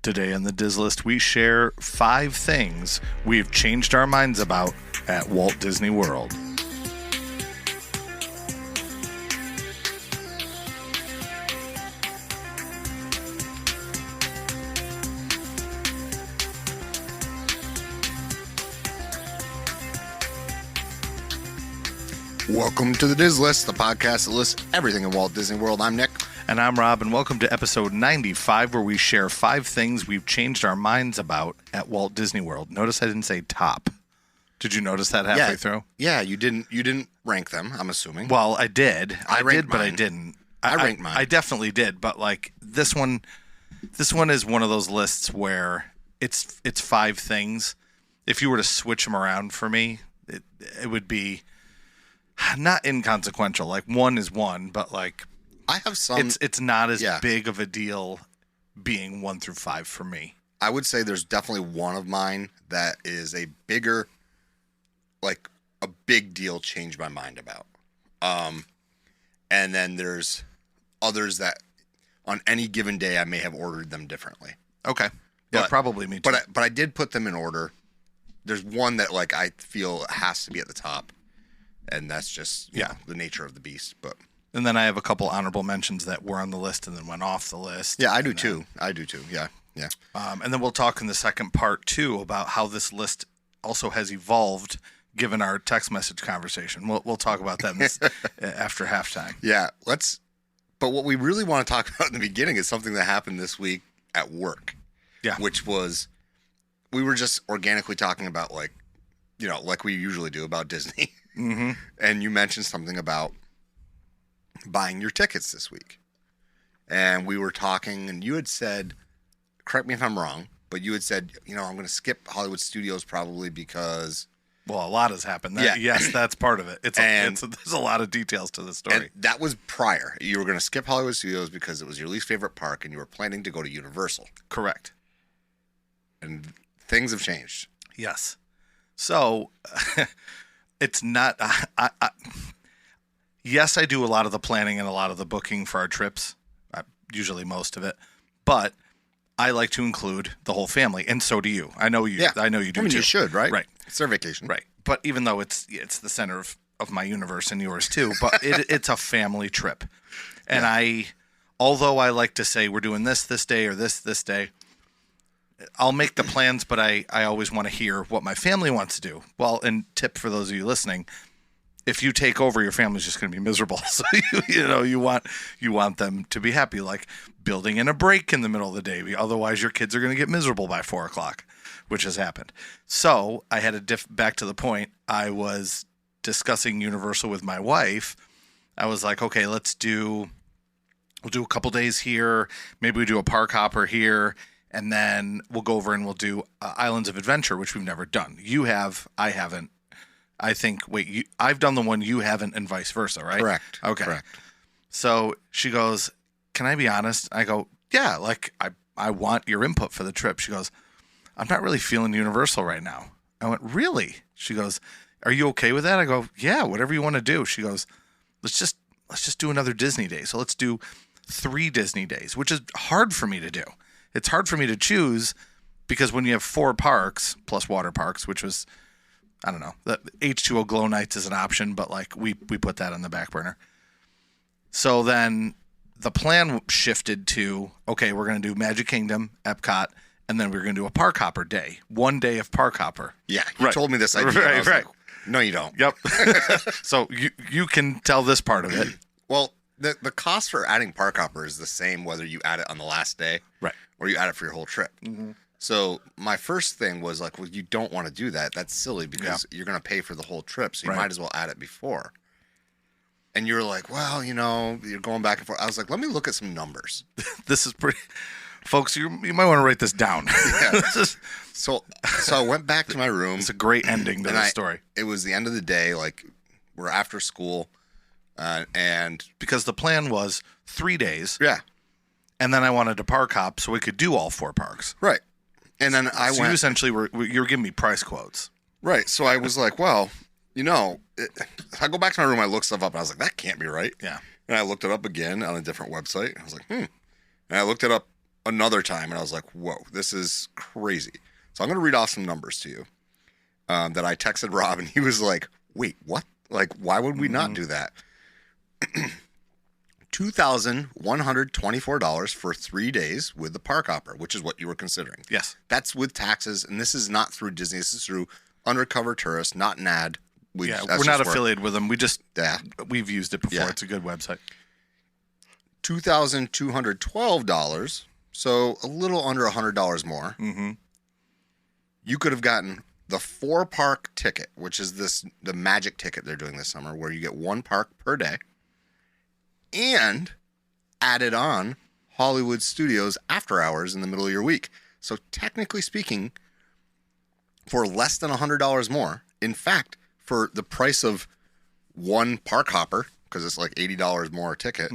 Today on the Diz List, we share 5 things we've changed our minds about at Walt Disney World. Welcome to the Diz List, the podcast that lists everything in Walt Disney World. I'm Nick. And I'm Rob, and welcome to episode 95, where we share 5 things we've changed our minds about at Walt Disney World. Notice I didn't say top. Did you notice that halfway through? Yeah, you didn't rank them, I'm assuming. Well, I did. I did, but I mine. didn't. I ranked mine. I definitely did, but like this one is one of those lists where it's 5 things. If you were to switch them around for me, it would be not inconsequential. Like 1 is 1, but like I have some. It's not as big of a deal being 1 through 5 for me. I would say there's definitely one of mine that is a bigger, like a big deal change my mind about. And then there's others that on any given day I may have ordered them differently. Okay. Yeah, probably me too. But I did put them in order. There's one that like I feel has to be at the top, and that's just you know, the nature of the beast. And then I have a couple honorable mentions that were on the list and then went off the list. Yeah, I do too. Yeah. And then we'll talk in the second part too about how this list also has evolved given our text message conversation. We'll talk about that after halftime. Yeah, but what we really want to talk about in the beginning is something that happened this week at work. Yeah. Which was, we were just organically talking about like we usually do about Disney. Mm-hmm. And you mentioned something about buying your tickets this week. And we were talking, and you had said, correct me if I'm wrong, but you had said, I'm going to skip Hollywood Studios probably because... Well, a lot has happened. Yes, that's part of it. There's a lot of details to the story. And that was prior. You were going to skip Hollywood Studios because it was your least favorite park, and you were planning to go to Universal. Correct. And things have changed. Yes. So, it's not... Yes, I do a lot of the planning and a lot of the booking for our trips, usually most of it, but I like to include the whole family, and so do you. I know you. Yeah. I know you do. I mean, too. You should, right? Right. It's their vacation, right? But even though it's the center of my universe and yours too, but it's a family trip, and although I like to say we're doing this day or this day, I'll make the plans, but I always want to hear what my family wants to do. Well, and tip for those of you listening. If you take over, your family's just going to be miserable. So you want them to be happy, like building in a break in the middle of the day. Otherwise, your kids are going to get miserable by 4:00, which has happened. So I had back to the point. I was discussing Universal with my wife. I was like, okay, we'll do a couple days here. Maybe we do a park hopper here, and then we'll go over and we'll do Islands of Adventure, which we've never done. You have, I haven't. I think, I've done the one you haven't and vice versa, right? Correct. Okay. Correct. So she goes, can I be honest? I go, yeah, like I want your input for the trip. She goes, I'm not really feeling Universal right now. I went, really? She goes, are you okay with that? I go, yeah, whatever you want to do. She goes, let's just do another Disney day. So let's do 3 Disney days, which is hard for me to do. It's hard for me to choose because when you have 4 parks plus water parks, which was... I don't know. The H2O Glow Nights is an option, but like we put that on the back burner. So then the plan shifted to, okay, we're going to do Magic Kingdom, Epcot, and then we're going to do a park hopper day. 1 day of park hopper. Yeah, you told me this idea. Right. Like, no, you don't. Yep. So you can tell this part of it. Well, the cost for adding park hopper is the same whether you add it on the last day, right, or you add it for your whole trip. Mm-hmm. So my first thing was like, well, you don't want to do that. That's silly because you're going to pay for the whole trip. So you might as well add it before. And you were like, well, you're going back and forth. I was like, let me look at some numbers. This is pretty, folks, you might want to write this down. Yeah. So I went back to my room. It's a great ending to the story. It was the end of the day. Like we're after school. And because the plan was 3 days. Yeah. And then I wanted to park hop so we could do all 4 parks. Right. And then you essentially you were giving me price quotes. Right. So I was like, well, I go back to my room, I look stuff up, and I was like, that can't be right. Yeah. And I looked it up again on a different website. I was like, And I looked it up another time, and I was like, whoa, this is crazy. So I'm going to read off some numbers to you that I texted Rob, and he was like, wait, what? Like, why would we not do that? $2,124 for 3 days with the park hopper, which is what you were considering. Yes. That's with taxes, and this is not through Disney. This is through Undercover Tourist, not an ad. We're not affiliated with them. We've used it before. Yeah. It's a good website. $2,212, so a little under $100 more. Mm-hmm. You could have gotten the 4-park ticket, which is the magic ticket they're doing this summer, where you get 1 park per day, and added on Hollywood Studios after hours in the middle of your week. So technically speaking, for less than $100 more, in fact, for the price of 1 park hopper, because it's like $80 more a ticket,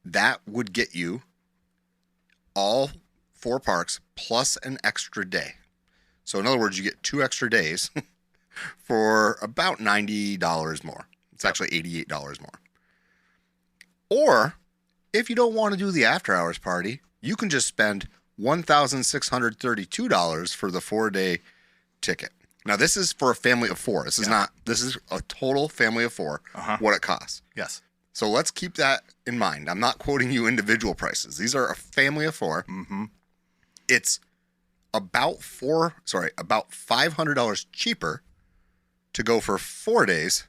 that would get you all 4 parks plus an extra day. So in other words, you get 2 extra days for about $90 more. It's actually $88 more. Or if you don't want to do the after hours party, you can just spend $1,632 for the 4-day ticket. Now this is for a family of 4. This is a total family of 4, what it costs. Yes. So let's keep that in mind. I'm not quoting you individual prices. These are a family of 4. Mm-hmm. It's about $500 cheaper to go for 4 days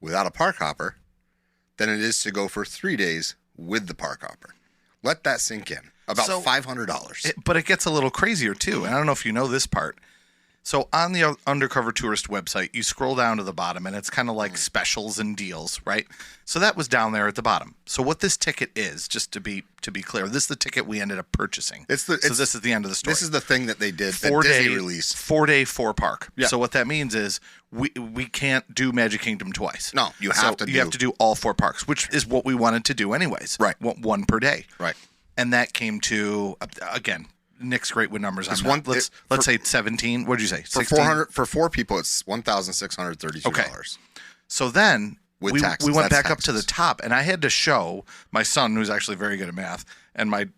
without a park hopper than it is to go for 3 days with the park hopper. Let that sink in. About $500. But it gets a little crazier too. And I don't know if you know this part. So on the Undercover Tourist website, you scroll down to the bottom, and it's kind of like specials and deals, right? So that was down there at the bottom. So what this ticket is, just to be clear, this is the ticket we ended up purchasing. This is the end of the story. This is the thing that they did. 4-day release. 4-day 4-park. Yeah. So what that means is we can't do Magic Kingdom twice. No, you have to do all 4 parks, which is what we wanted to do anyways. Right. 1 per day. Right. And that came to again. Nick's great with numbers. Let's say 17. What did you say? 16? For 4 people, it's $1,632. Okay. So then we went back up to the top, and I had to show my son, who's actually very good at math, and my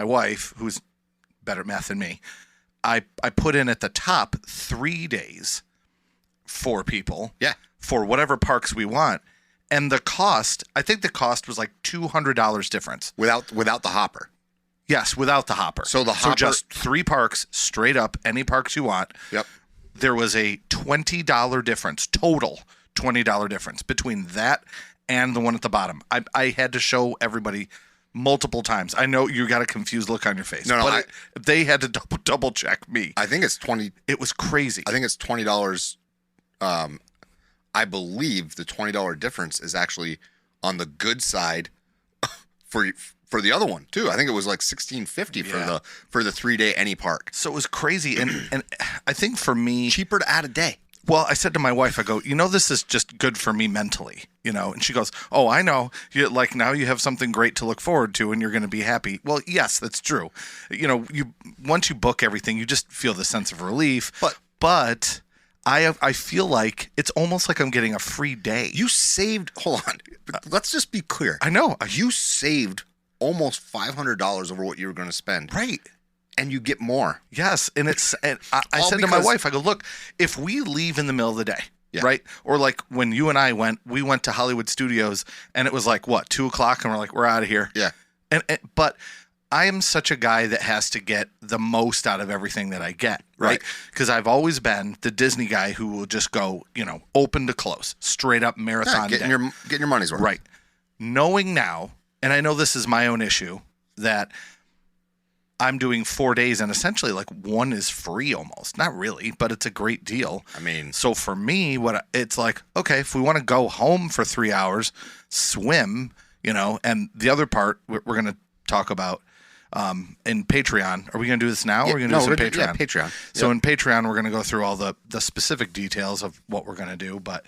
wife, who's better at math than me. I put in at the top 3 days, 4 people. Yeah. For whatever parks we want. And the cost, I think the cost was like $200 difference. Without the hopper. Yes, without the hopper. So just 3 parks, straight up, any parks you want. Yep. There was a $20 difference, total $20 difference between that and the one at the bottom. I had to show everybody multiple times. I know you got a confused look on your face. No, they had to double check me. I think it's 20. It was crazy. I think it's $20. I believe the $20 difference is actually on the good side for the other one too. I think it was like $16.50 for the 3-day any park. So it was crazy, and I think for me, cheaper to add a day. Well, I said to my wife, I go, this is just good for me mentally, and she goes, oh, I know, now you have something great to look forward to, and you're going to be happy. Well, yes, that's true. Once you book everything, you just feel the sense of relief. But I feel like it's almost like I'm getting a free day. You saved. Hold on, let's just be clear. I know you saved almost $500 over what you were going to spend. Right. And you get more. Yes. And I said to my wife, I go, look, if we leave in the middle of the day, right? Or like when you and I we went to Hollywood Studios and it was like, 2:00 and we're like, we're out of here. Yeah. But I am such a guy that has to get the most out of everything that I get, right? Because I've always been the Disney guy who will just go, open to close, straight up marathon. Getting your money's worth. Right. Knowing now, and I know this is my own issue, that I'm doing 4 days and essentially like 1 is free almost. Not really, but it's a great deal. I mean, so for me, it's like, okay, if we want to go home for 3 hours, swim, and the other part we're going to talk about in Patreon. Are we going to do this now? Or are we going to do this in Patreon? Yeah, Patreon. So in Patreon, we're going to go through all the specific details of what we're going to do, but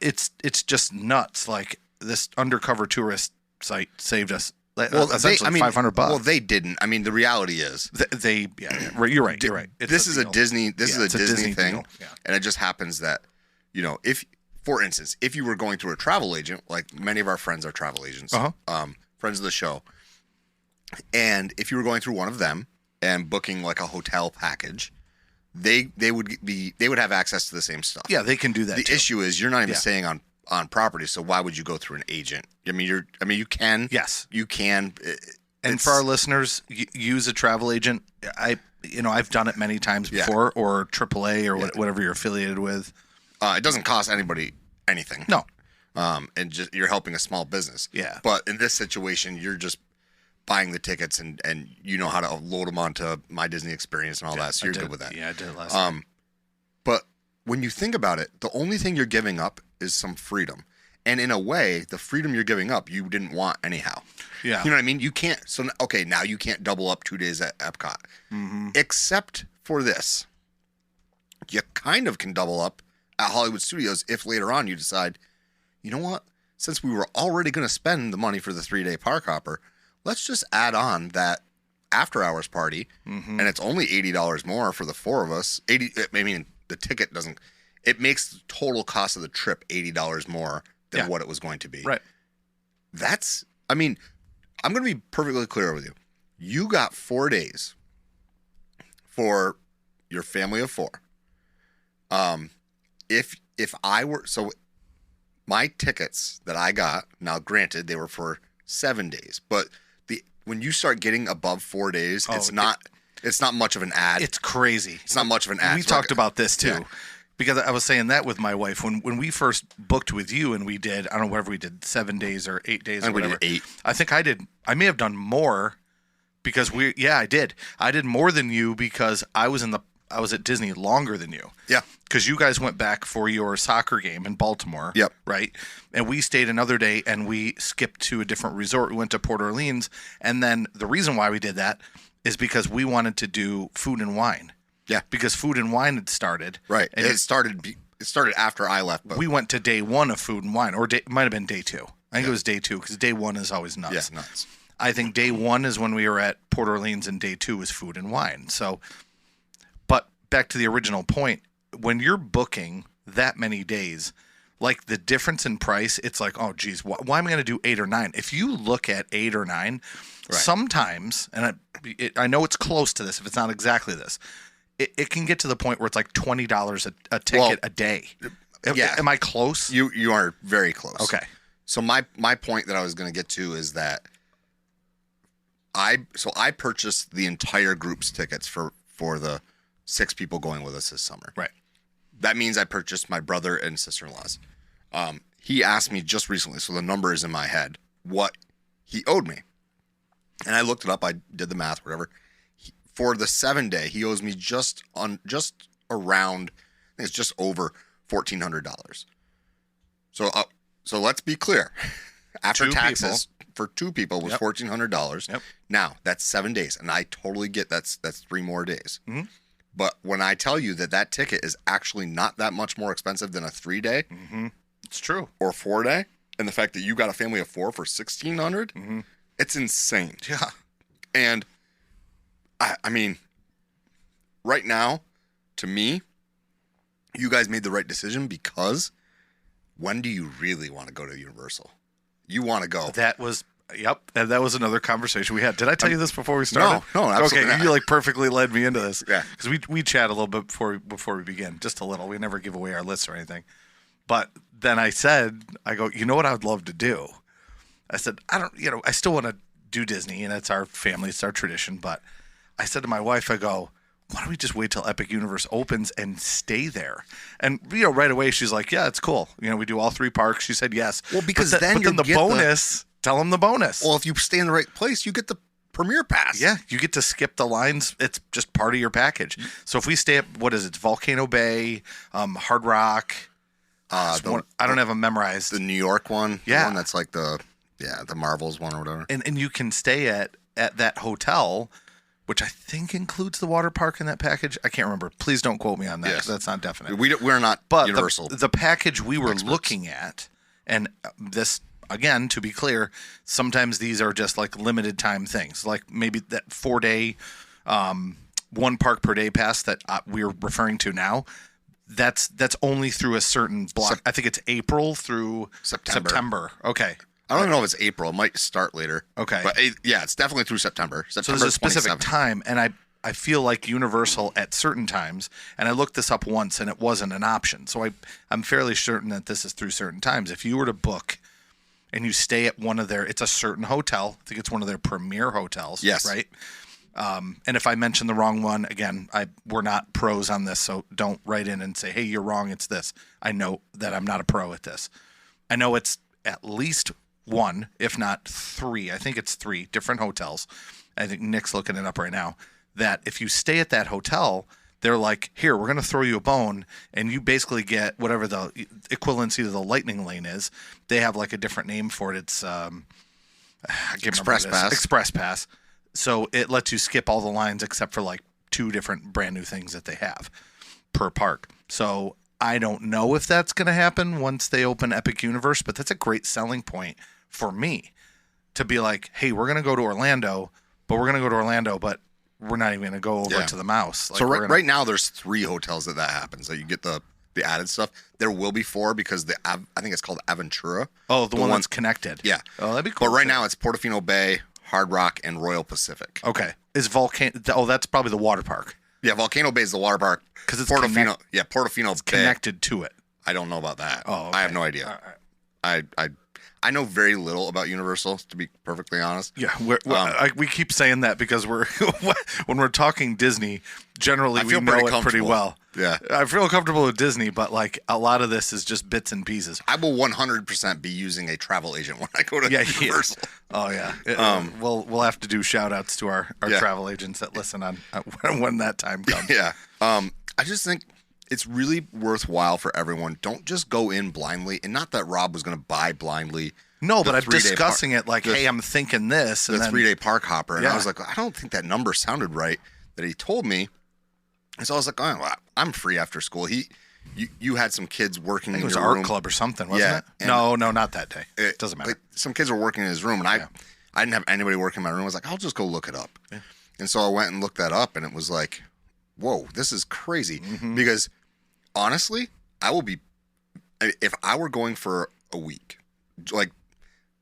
it's just nuts. Like this Undercover Tourist site saved us essentially $500. Well, they didn't. I mean, the reality is you're right. You're right. This is a Disney thing, deal. Yeah. And it just happens that if, for instance, if you were going through a travel agent, like many of our friends are travel agents, friends of the show, And if you were going through one of them and booking like a hotel package, they would have access to the same stuff. Yeah, they can do that. The too. issue is you're not even staying on property, so why would you go through an agent? I mean, you can. Yes, you can. And for our listeners, use a travel agent. I've done it many times before, or AAA or whatever you're affiliated with. It doesn't cost anybody anything. No. And just you're helping a small business. Yeah. But in this situation, you're just buying the tickets and you know how to load them onto My Disney Experience and all that. So you're good with that. Yeah, I did it last time. But when you think about it, the only thing you're giving up is some freedom. And in a way, the freedom you're giving up, you didn't want anyhow. Yeah. You know what I mean? You can't. So, okay, now you can't double up 2 days at Epcot. Mm-hmm. Except for this. You kind of can double up at Hollywood Studios if later on you decide, you know what? Since we were already going to spend the money for the 3-day park hopper, let's just add on that after hours party. Mm-hmm. And it's only $80 more for the 4 of us. The ticket doesn't. It makes the total cost of the trip $80 more than what it was going to be. Right. I'm going to be perfectly clear with you. You got 4 days for your family of 4. If I were, so my tickets that I got, now granted they were for 7 days, but when you start getting above 4 days, it's not much of an ad. It's crazy. It's not much of an ad. We talked about this too. Because I was saying that with my wife when we first booked with you and we did, I don't know, whatever we did, 7 days or 8 days or whatever. We did 8. I think I may have done more because I did. I did more than you because I was at Disney longer than you. Yeah. Because you guys went back for your soccer game in Baltimore. Yep. Right? And we stayed another day and we skipped to a different resort. We went to Port Orleans. And then the reason why we did that is because we wanted to do food and wine. Yeah. Because food and wine had started. Right. And it started after I left. But we went to day 1 of food and wine, or it might have been day 2. I think it was day 2 because day 1 is always nuts. Yeah, nuts. I think day 1 is when we were at Port Orleans and day 2 was food and wine. So, but back to the original point, when you're booking that many days, like the difference in price, it's like, oh, geez, why am I going to do 8 or 9? If you look at 8 or 9, sometimes, and I know it's close to this, if it's not exactly this, it can get to the point where it's like $20 a ticket a day. Yeah. Am I close? You are very close. Okay. So my point that I was going to get to is that I purchased the entire group's tickets for the 6 people going with us this summer. Right. That means I purchased my brother and sister-in-law's. He asked me just recently, so the number is in my head, what he owed me. And I looked it up. I did the math, whatever. For the 7-day, he owes me just around, I think it's just over $1,400. So let's be clear. After 2 taxes, for 2 people was $1,400. Yep. Now that's 7 days, and I totally get that's 3 more days. Mm-hmm. But when I tell you that ticket is actually not that much more expensive than a 3-day, It's true. or 4-day, and the fact that you got a family of 4 for $1,600, it's insane. Yeah. And I mean, right now, to me, you guys made the right decision because when do you really want to go to Universal? You want to go. That was another conversation we had. Did I tell you this before we started? No, absolutely Okay, not. you like perfectly led me into this. Yeah. Because we chat a little bit before we begin, just a little. We never give away our lists or anything. But then I go, you know what I would love to do? I said, I still want to do Disney, and it's our family, it's our tradition, but I said to my wife, I go, why don't we just wait till Epic Universe opens and stay there? And, right away she's like, yeah, it's cool. We do all 3 parks. She said yes. Well, because but then the bonus, tell them the bonus. Well, if you stay in the right place, you get the Premier Pass. Yeah, you get to skip the lines. It's just part of your package. So if we stay at, it's Volcano Bay, Hard Rock. I don't have them memorized. The New York one. Yeah. The one that's like the Marvels one or whatever. And you can stay at that hotel, which I think includes the water park in that package. I can't remember. Please don't quote me on that because that's not definite. We're not Universal. The package we were looking at, and this, again, to be clear, sometimes these are just like limited time things. Like maybe that 4-day, 1 park per day pass that we're referring to now. That's only through a certain block. I think it's April through September. Okay. I don't even know if it's April. It might start later. Okay. But yeah, it's definitely through September. So September there's a specific 27th. time, and I feel like Universal at certain times, and I looked this up once, and it wasn't an option. So I'm fairly certain that this is through certain times. If you were to book and you stay at one of their, it's a certain hotel. I think it's one of their premier hotels. Yes. Right? And if I mention the wrong one, again, we're not pros on this, so don't write in and say, hey, you're wrong, it's this. I know that I'm not a pro at this. I know it's at least one, if not three. I think it's three different hotels. I think Nick's looking it up right now. That if you stay at that hotel, they're like, here, we're going to throw you a bone, and you basically get whatever the equivalency to the lightning lane is. They have like a different name for it. It's I can't Express remember what it is. Pass. Express Pass. So it lets you skip all the lines except for like 2 different brand new things that they have per park. So I don't know if that's going to happen once they open Epic Universe, but that's a great selling point for me to be like, hey, we're going to go to Orlando, but we're not even going to go over to the mouse. Like, So right now there's 3 hotels that happens. So you get the added stuff. There will be 4 because I think it's called Aventura. Oh, the one that's connected. Yeah. Oh, that'd be cool. But right now it's Portofino Bay, Hard Rock, and Royal Pacific. Okay. Is Volcano? Oh, that's probably the water park. Yeah, Volcano Bay is the water park. Because it's Portofino. Yeah, Portofino Bay. connected to it. I don't know about that. Oh, okay. I have no idea. All right. I know very little about Universal, to be perfectly honest. Yeah, we keep saying that because when we're talking Disney, generally we know it pretty well. Yeah. I feel comfortable with Disney, but like a lot of this is just bits and pieces. I will 100% be using a travel agent when I go to Universal. Oh yeah. We'll have to do shout outs to our travel agents that listen on when that time comes. Yeah. I just think it's really worthwhile for everyone. Don't just go in blindly. And not that Rob was going to buy blindly. No, but I'm discussing it like, hey, I'm thinking this. And the 3-day park hopper. And Yeah. I was like, I don't think that number sounded right that he told me. And so I was like, oh, well, I'm free after school. You had some kids working in your room. It was art club or something, wasn't it? No, not that day. It doesn't matter. Like, some kids were working in his room, and I didn't have anybody working in my room. I was like, I'll just go look it up. Yeah. And so I went and looked that up, and it was like, whoa, this is crazy. Mm-hmm. Because honestly, if I were going for a week, like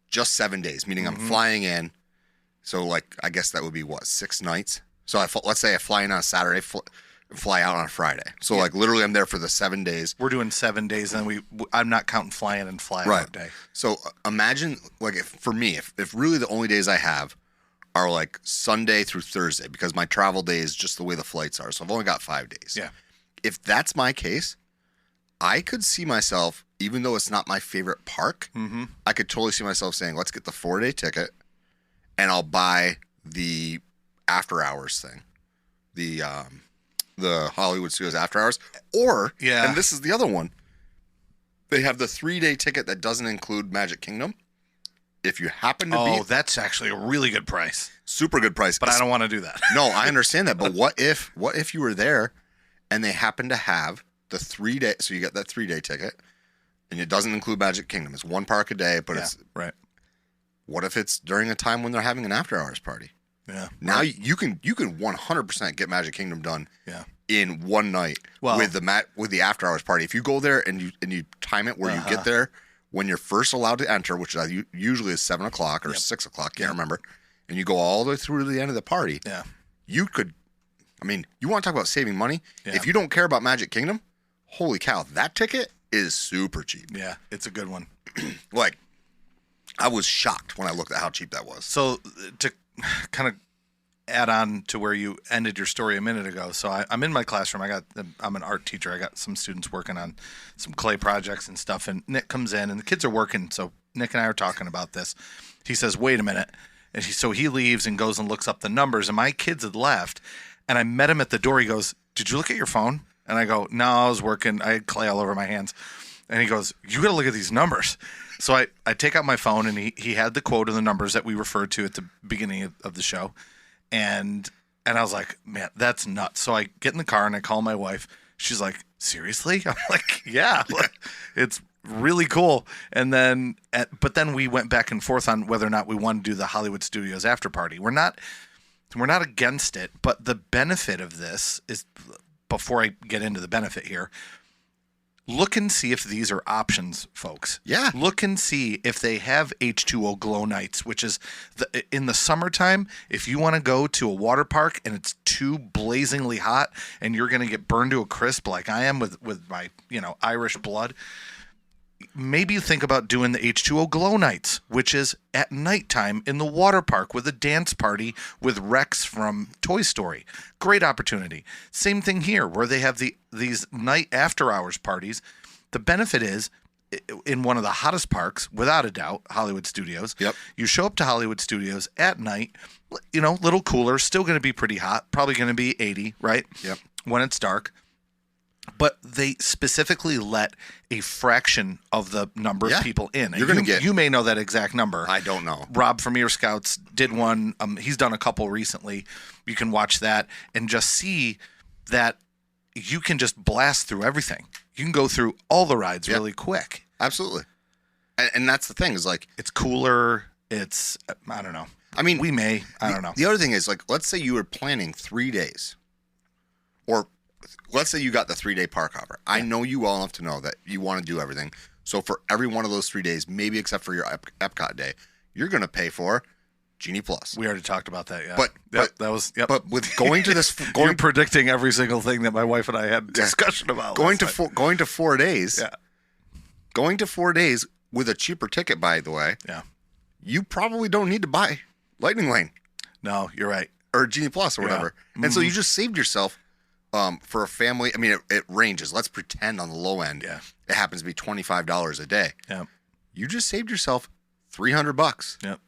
just 7 days, meaning I'm flying in. So like, I guess that would be 6 nights. So let's say I fly in on a Saturday, fly out on a Friday. So like literally I'm there for the 7 days. We're doing 7 days, and I'm not counting fly in and fly out day. So imagine like for me, if really the only days I have are like Sunday through Thursday, because my travel day is just the way the flights are. So I've only got 5 days. Yeah. If that's my case, I could see myself, even though it's not my favorite park, I could totally see myself saying, let's get the 4-day ticket and I'll buy the after hours thing. The Hollywood Studios after hours. Or, and this is the other one, they have the 3-day ticket that doesn't include Magic Kingdom. If you happen to be... Oh, that's actually a really good price. Super good price. But I don't want to do that. No, I understand that. But what if you were there and they happen to have the 3-day... So you get that 3-day ticket, and it doesn't include Magic Kingdom. It's one park a day, but it's... Right. What if it's during a time when they're having an after-hours party? Yeah. Now you can 100% get Magic Kingdom done in one night with the after-hours party. If you go there and you time it where you get there when you're first allowed to enter, which usually is 7 o'clock or 6 o'clock, can't remember, and you go all the way through to the end of the party, you could, I mean, you want to talk about saving money? Yeah. If you don't care about Magic Kingdom, holy cow, that ticket is super cheap. Yeah, it's a good one. Like, I was shocked when I looked at how cheap that was. So to kind of add on to where you ended your story a minute ago. So I'm in my classroom. I'm an art teacher. I got some students working on some clay projects and stuff. And Nick comes in, and the kids are working. So Nick and I are talking about this. He says, "Wait a minute." And so he leaves and goes and looks up the numbers. And my kids had left. And I met him at the door. He goes, "Did you look at your phone?" And I go, "No, I was working. I had clay all over my hands." And he goes, "You got to look at these numbers." So I take out my phone, and he had the quote of the numbers that we referred to at the beginning of the show. And I was like, man, that's nuts. So I get in the car and I call my wife. She's like, seriously? I'm like, yeah, it's really cool. And then, but then we went back and forth on whether or not we want to do the Hollywood Studios after party. We're not against it, but the benefit of this is, before I get into the benefit here, look and see if these are options, folks. Yeah. Look and see if they have H2O glow nights, which is in the summertime. If you want to go to a water park and it's too blazingly hot and you're going to get burned to a crisp like I am with my, Irish blood, maybe think about doing the H2O glow nights, which is at nighttime in the water park with a dance party with Rex from Toy Story. Great opportunity. Same thing here where they have these night after hours parties. The benefit is in one of the hottest parks, without a doubt, Hollywood Studios. Yep. You show up to Hollywood Studios at night, little cooler, still going to be pretty hot, probably going to be 80, right? Yep. When it's dark. But they specifically let a fraction of the number of people in. You're going to get. You may know that exact number. I don't know. Rob from Ear Scouts did one. He's done a couple recently. You can watch that and just see that you can just blast through everything. You can go through all the rides really quick. Absolutely. And that's the thing is like. It's cooler. It's, I don't know. I mean. I don't know. The other thing is like, let's say you were planning 3 days. Or let's say you got the 3-day park hopper. I know you well enough to know that you want to do everything. So for every one of those 3 days, maybe except for your Epcot day, you're going to pay for Genie Plus. We already talked about that, yeah. But that was. But with going to this, you're predicting every single thing that my wife and I had discussion about. Going to 4 days. Yeah. Going to 4 days with a cheaper ticket, by the way. Yeah. You probably don't need to buy Lightning Lane. No, you're right. Or Genie Plus or whatever. And so you just saved yourself. For a family, I mean, it ranges. Let's pretend on the low end, it happens to be $25 a day. Yeah, you just saved yourself $300. Yep.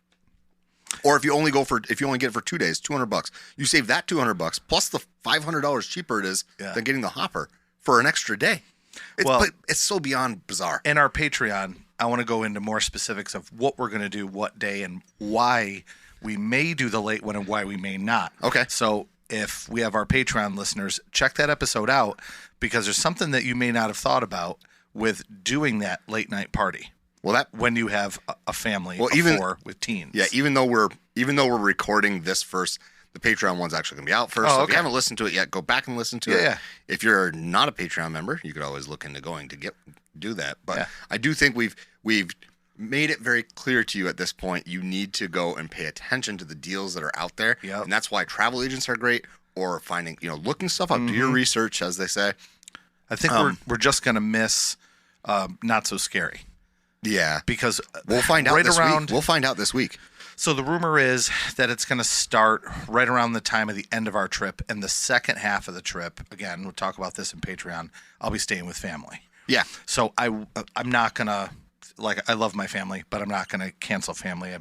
Or if you only get it for 2 days, $200. You save that $200 plus the $500 cheaper it is than getting the hopper for an extra day. But it's so beyond bizarre. In our Patreon, I want to go into more specifics of what we're going to do, what day, and why we may do the late one and why we may not. Okay. So. If we have our Patreon listeners, check that episode out because there's something that you may not have thought about with doing that late night party. Well, when you have a family of 4 with teens. Yeah, even though we're recording this first, the Patreon one's actually going to be out first. So if you haven't listened to it yet, go back and listen to it. Yeah. If you're not a Patreon member, you could always look into going to do that. But I do think we've made it very clear to you at this point, you need to go and pay attention to the deals that are out there. Yep. And that's why travel agents are great, or finding, looking stuff up, do your research, as they say. I think we're just going to miss Not So Scary. Yeah. Because we'll find out this week. We'll find out this week. So the rumor is that it's going to start right around the time of the end of our trip. And the second half of the trip, again, we'll talk about this in Patreon, I'll be staying with family. Yeah. So I'm not going to, I love my family, but I'm not going to cancel family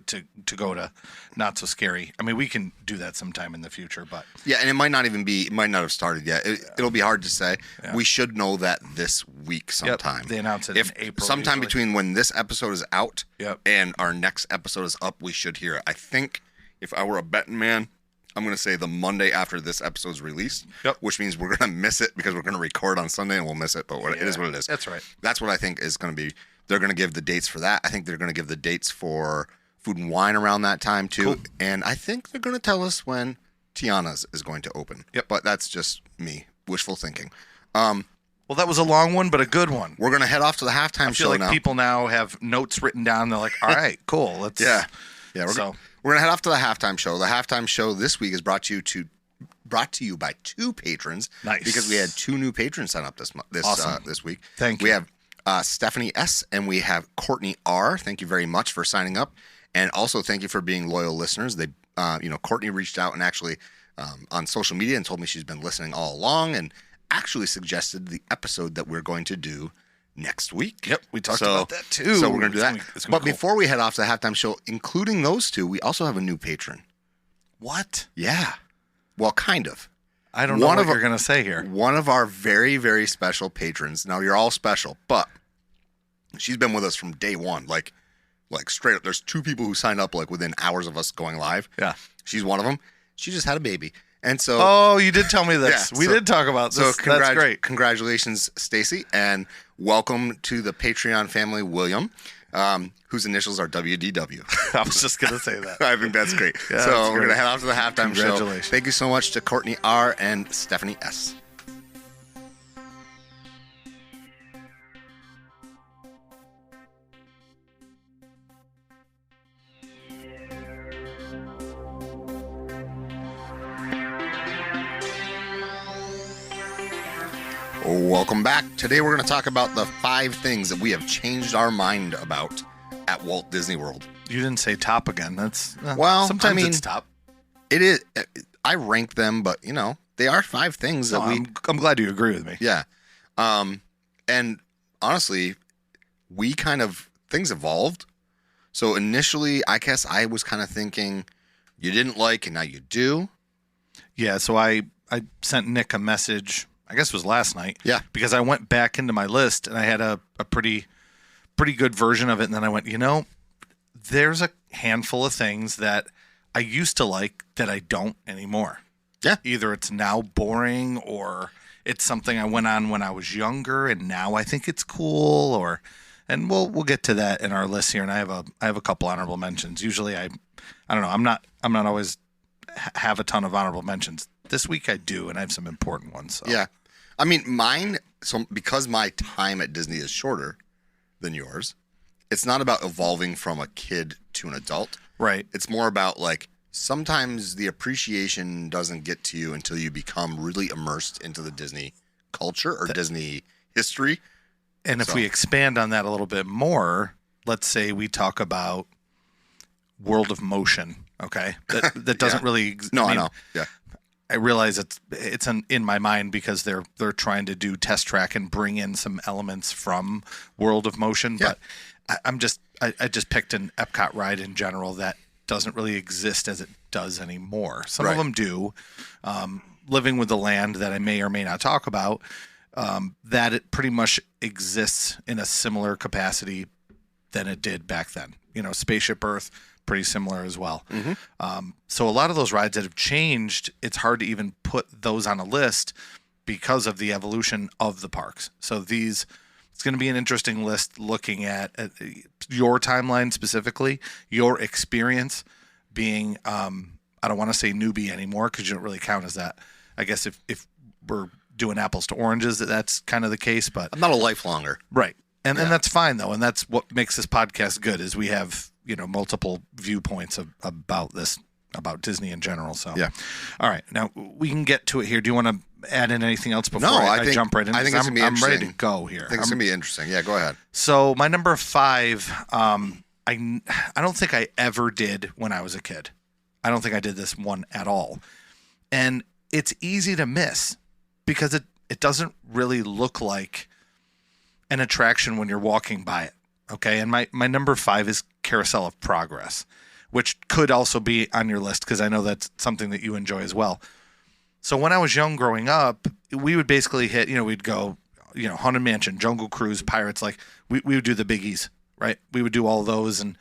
to go to Not So Scary. I mean, we can do that sometime in the future, but yeah, and it might not have started yet. It'll be hard to say. Yeah. We should know that this week sometime. Yep. They announce it in April. Sometime usually. Between when this episode is out and our next episode is up, we should hear it. I think if I were a betting man, I'm going to say the Monday after this episode's released, which means we're going to miss it because we're going to record on Sunday and we'll miss it, but it is what it is. That's right. That's what I think is going to be. They're going to give the dates for that. I think they're going to give the dates for Food and Wine around that time, too. Cool. And I think they're going to tell us when Tiana's is going to open. Yep. But that's just me, wishful thinking. Well, that was a long one, but a good one. We're going to head off to the halftime show now. I feel like people now have notes written down. They're like, all right, cool. Let's. Yeah. We're going to head off to the halftime show. The halftime show this week is brought to you by 2 patrons. Nice. Because we had 2 new patrons sign up this week. Thank you. We have Stephanie S. and we have Courtney R. Thank you very much for signing up, and also thank you for being loyal listeners. They, Courtney reached out and actually on social media and told me she's been listening all along, and actually suggested the episode that we're going to do next week. Yep, we talked about that too. So we're going to do that. But cool. Before we head off to the halftime show, including those 2, we also have a new patron. What? Yeah. Well, kind of. I don't know what you're going to say here. One of our very, very special patrons. Now, you're all special, but she's been with us from day one. Like straight up. There's 2 people who signed up within hours of us going live. Yeah. She's one of them. She just had a baby. And so. Oh, you did tell me this. We did talk about this. So that's great. Congratulations, Stacy. And welcome to the Patreon family, William, whose initials are WDW. I was just going to say that. I think that's great. Yeah, so we're going to head off to the halftime show. Congratulations. Thank you so much to Courtney R. and Stephanie S. Welcome back. Today we're going to talk about the 5 things that we have changed our mind about at Walt Disney World. You didn't say top again. That's well, sometimes I mean, it's top. It is. I rank them, but they are 5 things that I'm glad you agree with me. Yeah. And honestly, things evolved. So initially, I guess I was kind of thinking you didn't like and now you do. Yeah. So I sent Nick a message. I guess it was last night. Yeah. Because I went back into my list and I had a pretty good version of it. And then I went, there's a handful of things that I used to like that I don't anymore. Yeah. Either it's now boring or it's something I went on when I was younger and now I think it's cool, and we'll get to that in our list here. And I have a couple honorable mentions. Usually I don't know. I'm not always have a ton of honorable mentions. This week I do, and I have some important ones. So. Yeah. I mean, mine, so because my time at Disney is shorter than yours, it's not about evolving from a kid to an adult. Right. It's more about sometimes the appreciation doesn't get to you until you become really immersed into the Disney culture or Disney history. And if we expand on that a little bit more, let's say we talk about World of Motion, okay? That doesn't really No, I know. Yeah. I realize it's in my mind because they're trying to do Test Track and bring in some elements from World of Motion, Yeah. but I just picked an Epcot ride in general that doesn't really exist as it does anymore. Some of them do. Living with the Land that I may or may not talk about, that it pretty much exists in a similar capacity than it did back then. Spaceship Earth, pretty similar as well. Mm-hmm. So a lot of those rides that have changed, it's hard to even put those on a list because of the evolution of the parks. So it's going to be an interesting list looking at your timeline specifically, your experience being, I don't want to say newbie anymore because you don't really count as that. I guess if we're doing apples to oranges, that's kind of the case, but I'm not a lifelonger. Right. And that's fine though. And that's what makes this podcast good is we have, multiple viewpoints about Disney in general. So, yeah. All right. Now we can get to it here. Do you want to add in anything else before I jump right in? I think it's going to be interesting. I'm ready to go here. I think it's going to be interesting. Yeah, go ahead. So my number 5, I don't think I ever did when I was a kid. I don't think I did this one at all. And it's easy to miss because it doesn't really look like an attraction when you're walking by it. Okay. And my number 5 is Carousel of Progress, which could also be on your list because I know that's something that you enjoy as well. So when I was young growing up, we would basically hit, we'd go, Haunted Mansion, Jungle Cruise, Pirates, we would do the biggies, right? We would do all those. And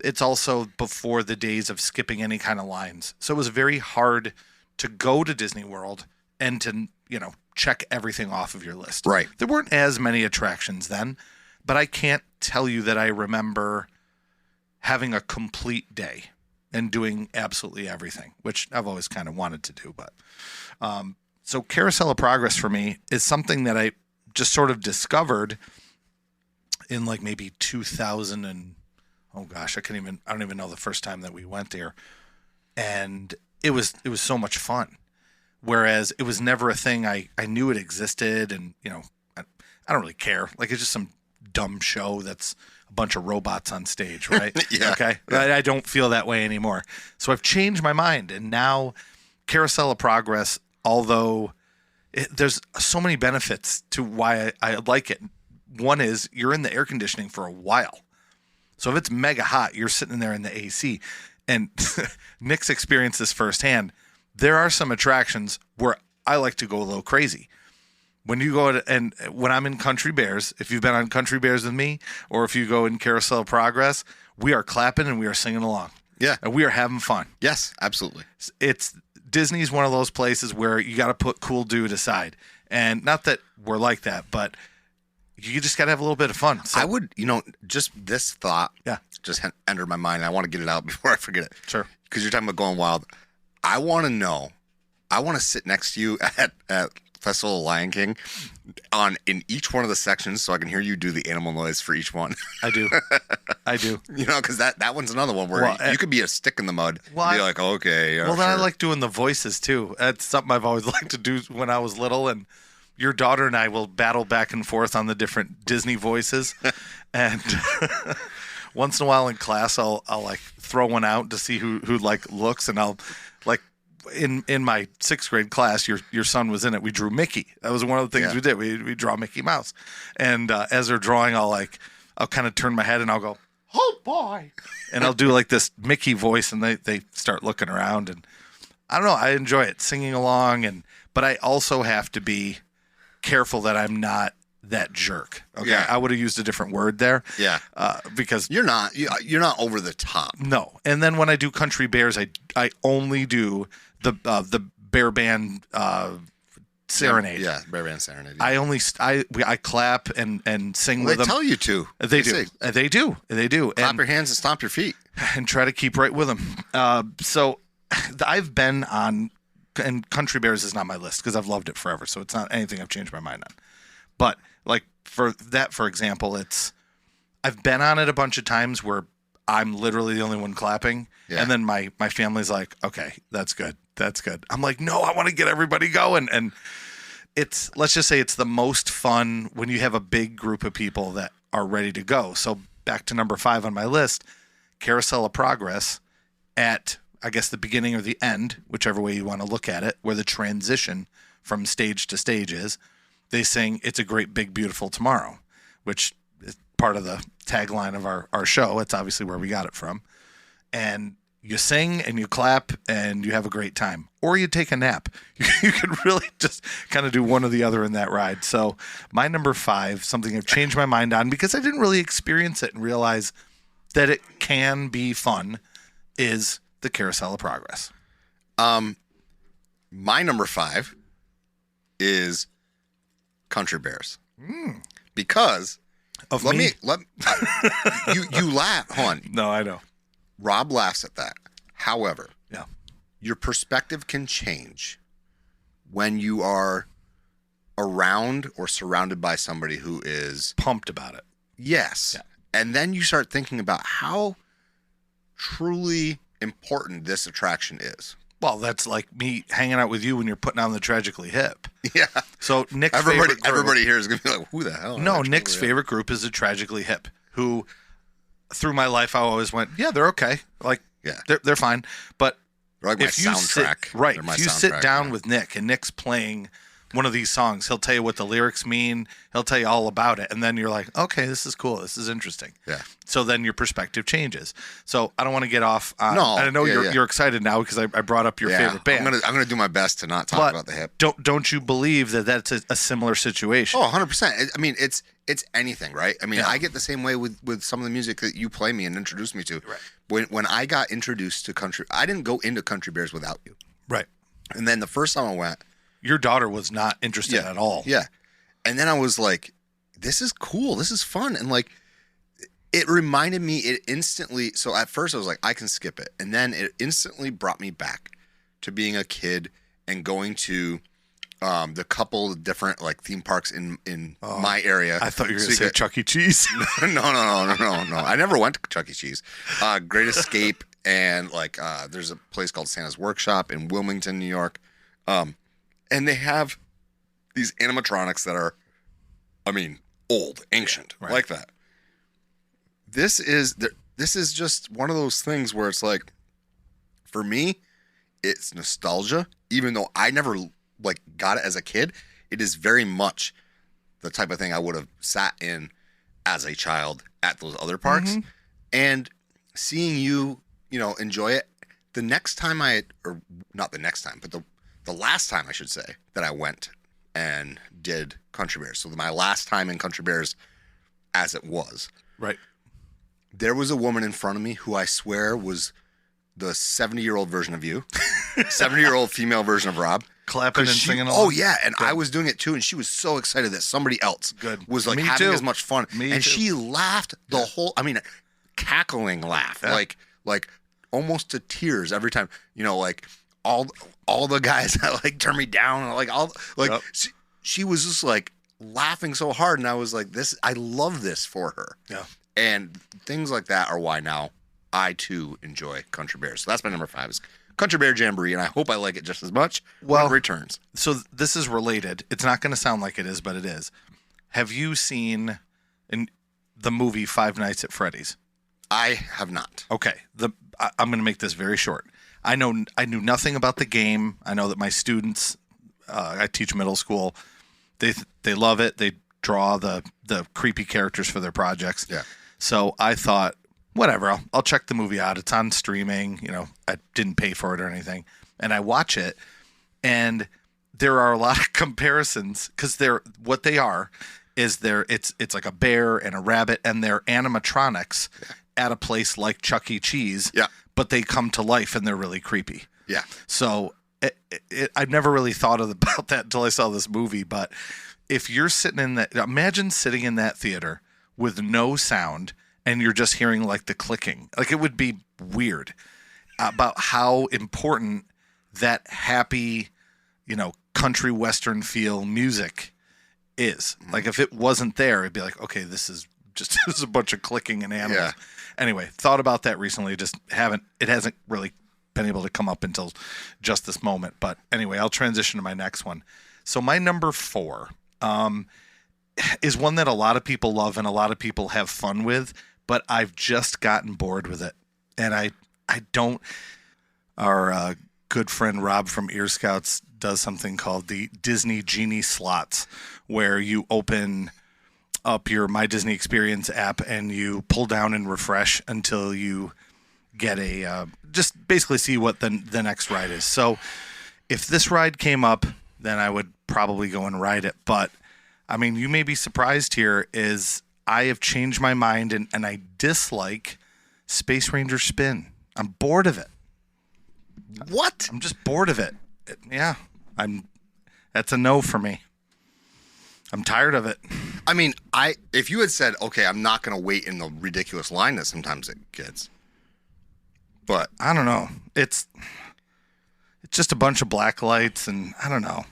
it's also before the days of skipping any kind of lines. So it was very hard to go to Disney World and to, check everything off of your list. Right. There weren't as many attractions then, but I can't tell you that I remember having a complete day and doing absolutely everything, which I've always kind of wanted to do. But so Carousel of Progress for me is something that I just sort of discovered in maybe 2000 and oh gosh, I don't even know the first time that we went there, and it was so much fun. Whereas it was never a thing I knew it existed, and I don't really care. It's just some dumb show that's a bunch of robots on stage, right? Yeah. Okay. Yeah. I don't feel that way anymore. So I've changed my mind, and now Carousel of Progress, although there's so many benefits to why I like it. One is you're in the air conditioning for a while. So if it's mega hot, you're sitting there in the AC. And Nick's experienced this firsthand. There are some attractions where I like to go a little crazy. When you go and when I'm in Country Bears, if you've been on Country Bears with me, or if you go in Carousel of Progress, we are clapping and we are singing along. Yeah. And we are having fun. Yes, absolutely. Disney's one of those places where you got to put cool dude aside. And not that we're like that, but you just got to have a little bit of fun. So, I would, just this thought just entered my mind. I want to get it out before I forget it. Sure. Because you're talking about going wild. I want to sit next to you at Festival of Lion King in each one of the sections so I can hear you do the animal noise for each one. I do. Because that one's another one where you could be a stick in the mud and be like, okay. Well, then I like doing the voices too. That's something I've always liked to do when I was little. And, your daughter and I will battle back and forth on the different Disney voices, and once in a while in class, I'll like throw one out to see who like looks, and I'll like in my 6th grade class, your son was in it. We drew Mickey. That was one of the things we did. We draw Mickey Mouse, and as they're drawing, I'll kind of turn my head and I'll go, "Oh boy," and I'll do like this Mickey voice, and they start looking around, and I don't know. I enjoy it, singing along, but I also have to be careful that I'm not that jerk. Okay, I would have used a different word there. Yeah, because you're not over the top. No, and then when I do Country Bears, I only do the bear band serenade. Yeah, bear band serenade. Yeah. I clap and sing with They them. tell you to. They do. They do. Clap your hands and stomp your feet. And try to keep right with them. So I've been on, and Country Bears is not my list because I've loved it forever. So it's not anything I've changed my mind on. But like for example, I've been on it a bunch of times where I'm literally the only one clapping. Yeah. And then my family's like, okay, that's good. I'm like, no, I want to get everybody going. And let's just say it's the most fun when you have a big group of people that are ready to go. So back to number 5 on my list, Carousel of Progress at, I guess, the beginning or the end, whichever way you want to look at it, where the transition from stage to stage is. They sing "It's a Great Big Beautiful Tomorrow," which is part of the tagline of our show. It's obviously where we got it from. And you sing and you clap and you have a great time. Or you take a nap. You can really just kind of do one or the other in that ride. So my number 5, something I've changed my mind on because I didn't really experience it and realize that it can be fun, is the Carousel of Progress. My number 5 is Country Bears. Because of let me. You laugh, hon. No, I know. Rob laughs at that. However, yeah, your perspective can change when you are around or surrounded by somebody who is pumped about it. Yes. Yeah. And then you start thinking about how truly important this attraction is. Well, that's like me hanging out with you when you're putting on the Tragically Hip. Yeah. So Nick's everybody here is going to be like, who the hell? No, Nick's favorite group is the Tragically Hip, who through my life I always went, yeah, they're okay. Like, yeah, they're fine. But they're like if my soundtrack. If you sit down with Nick and Nick's playing one of these songs, he'll tell you what the lyrics mean. He'll tell you all about it. And then you're like, okay, this is cool. This is interesting. Yeah. So then your perspective changes. So I don't want to get off on, no, I know you're excited now because I brought up your favorite band. I'm gonna do my best to not talk about the Hip. Don't you believe that that's a similar situation? Oh, 100%. I mean, it's anything, right? I mean, I get the same way with some of the music that you play me and introduce me to. Right. When I got introduced to country, I didn't go into Country Bears without you. Right. And then the first time I went, your daughter was not interested at all. Yeah. And then I was like, this is cool. This is fun. And like, it reminded me, it instantly, so at first I was like, I can skip it. And then it instantly brought me back to being a kid and going to the couple of different like theme parks in my area. I thought you were going to say Chuck E. Cheese. No. I never went to Chuck E. Cheese. Great Escape. And like, there's a place called Santa's Workshop in Wilmington, New York. And they have these animatronics that are, I mean, old, ancient, like that. This is just one of those things where it's like, for me, it's nostalgia. Even though I never like got it as a kid, it is very much the type of thing I would have sat in as a child at those other parks. Mm-hmm. And seeing you enjoy it. The next time or not the next time, but the last time I should say that I went and did Country Bears. So my last time in Country Bears as it was. Right. There was a woman in front of me who I swear was the 70-year-old version of you. 70-year-old female version of Rob. Clapping and singing along. Oh, yeah. And I was doing it too. And she was so excited that somebody else was like having as much fun. She laughed the whole, cackling laugh. Yeah. Like almost to tears every time, like all the guys that like turned me down and she was just like laughing so hard. And I was like, I love this for her. Yeah. And things like that are why now I too enjoy Country Bears. So that's my number 5 is Country Bear Jamboree, and I hope I like it just as much when it returns. So this is related. It's not going to sound like it is, but it is. Have you seen the movie Five Nights at Freddy's? I have not. Okay. I'm going to make this very short. I knew nothing about the game. I know that my students, I teach middle school, they love it. They draw the creepy characters for their projects. Yeah. So I thought, whatever, I'll check the movie out. It's on streaming. I didn't pay for it or anything. And I watch it, and there are a lot of comparisons because it's like a bear and a rabbit, and they're animatronics at a place like Chuck E. Cheese. Yeah. But they come to life and they're really creepy. Yeah. So I've never really thought about that until I saw this movie. But if you're sitting in that, imagine sitting in that theater with no sound and you're just hearing like the clicking. Like, it would be weird about how important that happy, country western feel music is. Like, if it wasn't there, it'd be like, okay, this is a bunch of clicking and animals. Yeah. Anyway, thought about that recently. It hasn't really been able to come up until just this moment. But anyway, I'll transition to my next one. So my number 4 is one that a lot of people love and a lot of people have fun with, but I've just gotten bored with it. And I don't. Our good friend Rob from Ear Scouts does something called the Disney Genie slots, where you open up your My Disney Experience app and you pull down and refresh until you get just basically see what the next ride is. So if this ride came up, then I would probably go and ride it. But I mean, you may be surprised here is I have changed my mind and I dislike Space Ranger Spin. I'm bored of it. What? I'm just bored of it. Yeah. That's a no for me. I'm tired of it. I mean, if you had said, okay, I'm not going to wait in the ridiculous line that sometimes it gets, but I don't know. It's just a bunch of black lights, and I don't know.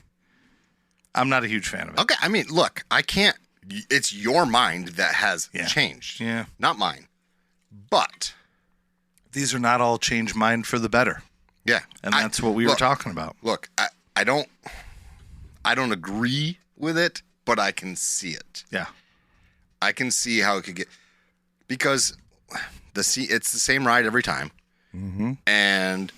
I'm not a huge fan of it. Okay, I mean, look, I can't. It's your mind that has changed. Yeah. Not mine. But these are not all changed mind for the better. Yeah. And that's what we were talking about. Look, I don't agree with it, but I can see it. Yeah. I can see how it could get, because it's the same ride every time. Mm-hmm. And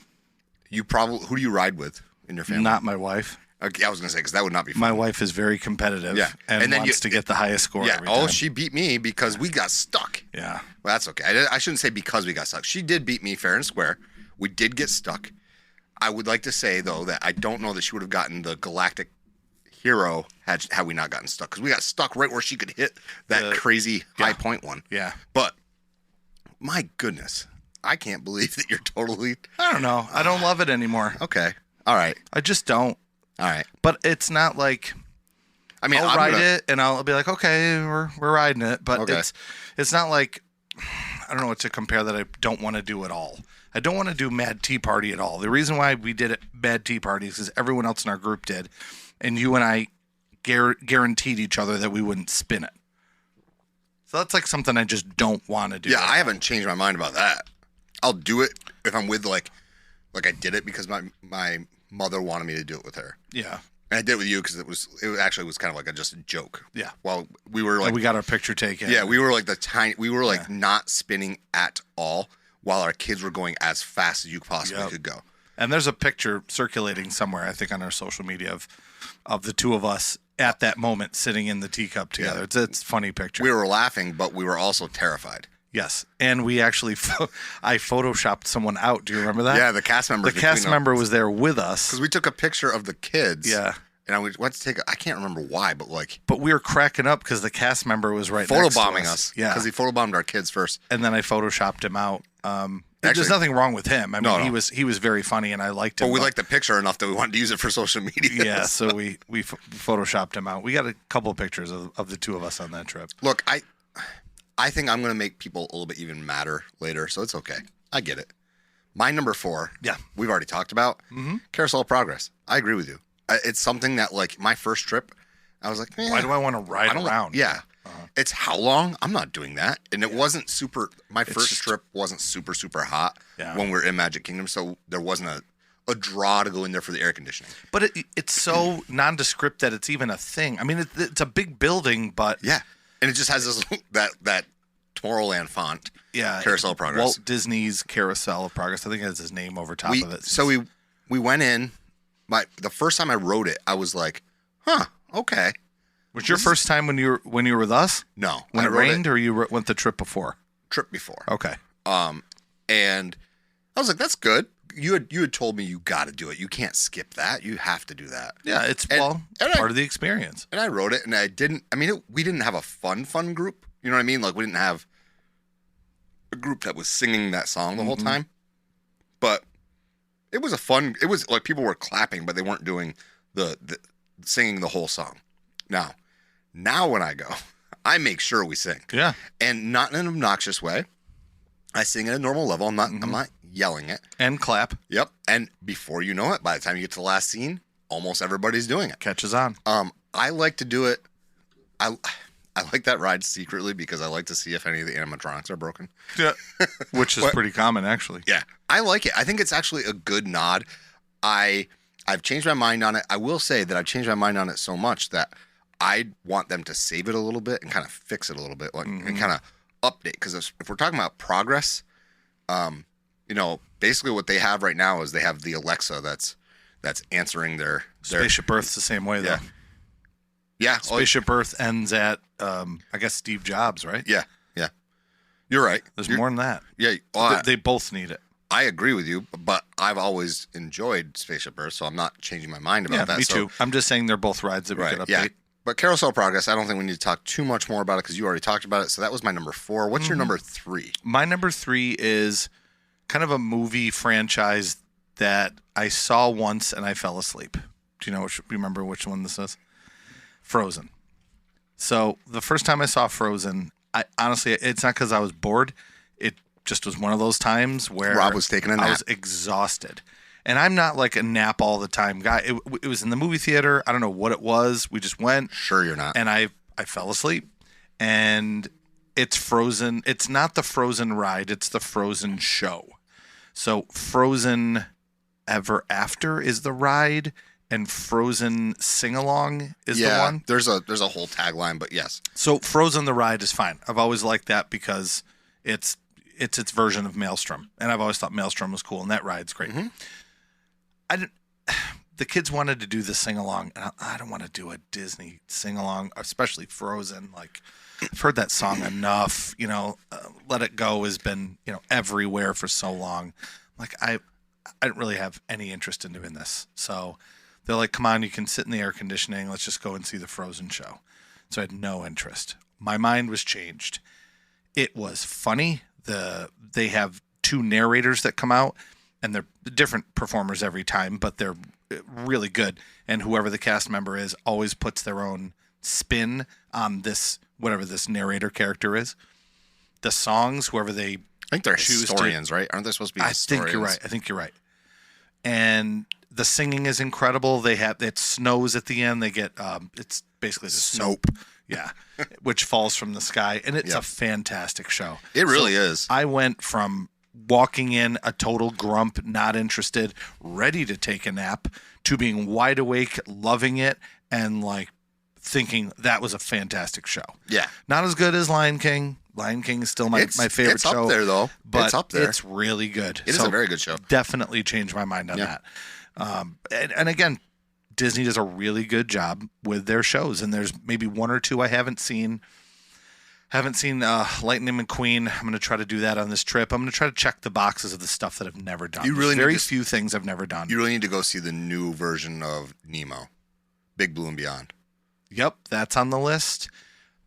who do you ride with in your family? Not my wife. Okay, I was going to say, because that would not be fun. My wife is very competitive. Yeah. And then wants to get the highest score every time. She beat me because we got stuck. Yeah. Well, that's okay. I shouldn't say because we got stuck. She did beat me fair and square. We did get stuck. I would like to say, though, that I don't know that she would have gotten the Galactic Hero had we not gotten stuck, because we got stuck right where she could hit that crazy high point one. Yeah. But my goodness, I can't believe that you're totally. I don't know. I don't love it anymore. Okay. All right. I just don't. All right. But it's not like, I mean, I'll ride it and I'll be like, okay, we're riding it. But it's not like, I don't know what to compare that I don't want to do at all. I don't want to do Mad Tea Party at all. The reason why we did it Mad Tea Party is because everyone else in our group did. And you and I guaranteed each other that we wouldn't spin it. So that's like something I just don't want to do. Yeah, I haven't changed my mind about that. I'll do it if I'm with like I did it because my mother wanted me to do it with her. Yeah. And I did it with you because it actually was kind of like just a joke. Yeah. Well, we were like, and we got our picture taken. Yeah, we were like not spinning at all while our kids were going as fast as you possibly could go. And there's a picture circulating somewhere, I think, on our social media of the two of us at that moment sitting in the teacup together. Yeah. It's a funny picture. We were laughing, but we were also terrified. Yes. And we actually, I photoshopped someone out. Do you remember that? Yeah, the cast member. The cast member was there with us. Because we took a picture of the kids. Yeah. And I went to take I can't remember why, but like. But we were cracking up because the cast member was right next to photobombing us. Yeah. Because he photobombed our kids first. And then I photoshopped him out. There's nothing wrong with him. I mean, no. He was very funny, and I liked him. But we liked the picture enough that we wanted to use it for social media. Yeah, so we photoshopped him out. We got a couple of pictures of the two of us on that trip. Look, I think I'm going to make people a little bit even madder later, so it's okay. I get it. My number 4, we've already talked about, Carousel of Progress. I agree with you. It's something that, like, my first trip, I was like, why do I want to ride around? Yeah. It's how long? I'm not doing that. And it wasn't my first trip wasn't super, super hot when we were in Magic Kingdom. So there wasn't a draw to go in there for the air conditioning. But it's so nondescript that it's even a thing. I mean, it's a big building, but yeah, and it just has this that Tomorrowland font. Yeah, Carousel of Progress. Walt Disney's Carousel of Progress. I think it has his name over top of it. So we went in. The first time I rode it, I was like, huh, okay. Was your first time when you were with us? No, when it rained, or you went the trip before? Trip before. Okay. And I was like, that's good. You had told me you got to do it. You can't skip that. You have to do that. Yeah, it's part of the experience. And I rode it, and I didn't. I mean, we didn't have a fun group. You know what I mean? Like we didn't have a group that was singing that song the whole time, but it was It was like people were clapping, but they weren't doing the singing the whole song. Now when I go, I make sure we sing. Yeah, and not in an obnoxious way. I sing at a normal level. I'm not yelling it. And clap. Yep. And before you know it, by the time you get to the last scene, almost everybody's doing it. Catches on. I like to do it. I like that ride secretly because I like to see if any of the animatronics are broken. Yeah. Which is pretty common, actually. Yeah. I like it. I think it's actually a good nod. I've changed my mind on it. I will say that I've changed my mind on it so much that I want them to save it a little bit and kind of fix it a little bit, and kind of update. Because if we're talking about progress, basically what they have right now is they have the Alexa that's answering their Spaceship Earth's the same way, though. Yeah. Yeah. Spaceship Earth ends at, I guess, Steve Jobs, right? Yeah. Yeah. You're right. There's more than that. Yeah. They both need it. I agree with you, but I've always enjoyed Spaceship Earth, so I'm not changing my mind about that. Me too. I'm just saying they're both rides that we could update. Yeah. But Carousel of Progress, I don't think we need to talk too much more about it because you already talked about it. So that was my number 4. What's your number 3? My number 3 is kind of a movie franchise that I saw once and I fell asleep. Do you remember which one this is? Frozen. So the first time I saw Frozen, I honestly, it's not because I was bored. It just was one of those times where Rob was taking a nap. I was exhausted. And I'm not like a nap all the time guy. It was in the movie theater. I don't know what it was. We just went. Sure you're not. And I fell asleep. And it's Frozen. It's not the Frozen ride. It's the Frozen show. So Frozen Ever After is the ride. And Frozen Sing Along is the one. There's a whole tagline, but yes. So Frozen the ride is fine. I've always liked that because it's its version of Maelstrom, and I've always thought Maelstrom was cool, and that ride's great. The kids wanted to do the sing along, and I don't want to do a Disney sing along, especially Frozen. Like I've heard that song enough. Let It Go has been everywhere for so long. Like I don't really have any interest in doing this, so. They're like, come on, you can sit in the air conditioning. Let's just go and see the Frozen show. So I had no interest. My mind was changed. It was funny. They have 2 narrators that come out, and they're different performers every time, but they're really good. And whoever the cast member is always puts their own spin on this, whatever this narrator character is. The songs, whoever they I think they're historians, right? Aren't they supposed to be historians? I think you're right. And the singing is incredible. It snows at the end. They get it's basically the soap, yeah, which falls from the sky, and it's a fantastic show. It really is. I went from walking in a total grump, not interested, ready to take a nap, to being wide awake, loving it, and like thinking that was a fantastic show. Yeah, not as good as Lion King. Lion King is still my favorite show. It's up there though. But it's up there. It's really good. It is a very good show. Definitely changed my mind on that. And again, Disney does a really good job with their shows, and there's maybe 1 or 2 I haven't seen. Lightning McQueen. I'm going to try to do that on this trip. I'm going to try to check the boxes of the stuff that I've never done. There's few things I've never done. You really need to go see the new version of Nemo, Big Blue and Beyond. Yep, that's on the list.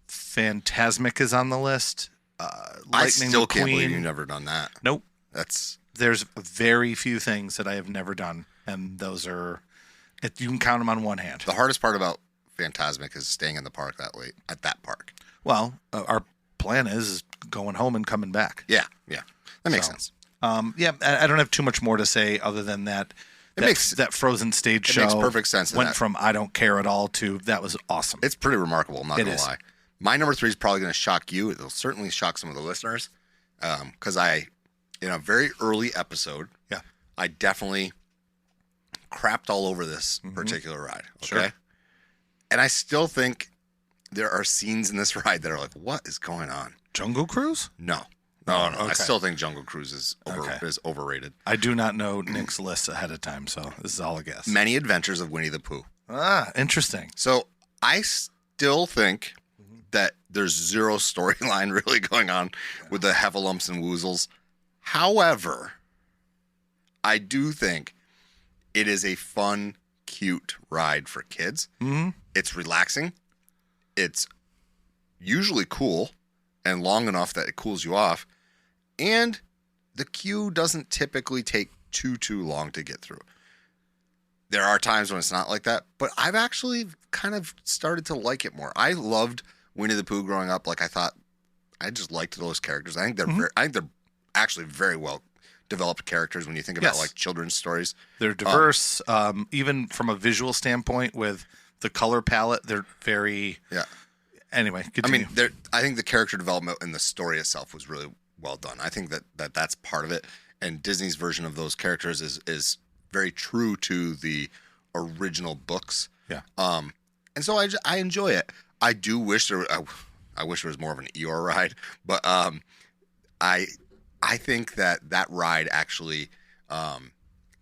Phantasmic is on the list. I still can't believe you've never done that. Nope. There's very few things that I have never done, and those are you can count them on one hand. The hardest part about Phantasmic is staying in the park that late at that park. Well, our plan is going home and coming back. Yeah, that makes sense. I don't have too much more to say other than that. That Frozen stage show makes perfect sense. Went from I don't care at all to that was awesome. It's pretty remarkable. I'm not gonna lie. My number 3 is probably going to shock you. It'll certainly shock some of the listeners, because in a very early episode, I definitely crapped all over this particular ride. Okay. Sure. And I still think there are scenes in this ride that are like, what is going on? Jungle Cruise? No. Okay. I still think Jungle Cruise is Okay. is overrated. I do not know Nick's list ahead of time, so this is all a guess. Many Adventures of Winnie the Pooh. Ah, interesting. So I still think that there's zero storyline really going on with the heffalumps and woozles. However, I do think it is a fun, cute ride for kids. Mm-hmm. It's relaxing. It's usually cool and long enough that it cools you off. And the queue doesn't typically take too long to get through. There are times when it's not like that, but I've actually kind of started to like it more. I loved Winnie the Pooh growing up. Like I just liked those characters. I think they're actually very well developed characters when you think about like children's stories. They're diverse, even from a visual standpoint with the color palette. They're very Anyway, continue. I mean, I think the character development and the story itself was really well done. I think that's part of it. And Disney's version of those characters is very true to the original books. Yeah. And so I enjoy it. I do wish I wish there was more of an Eeyore ride, but I think that ride actually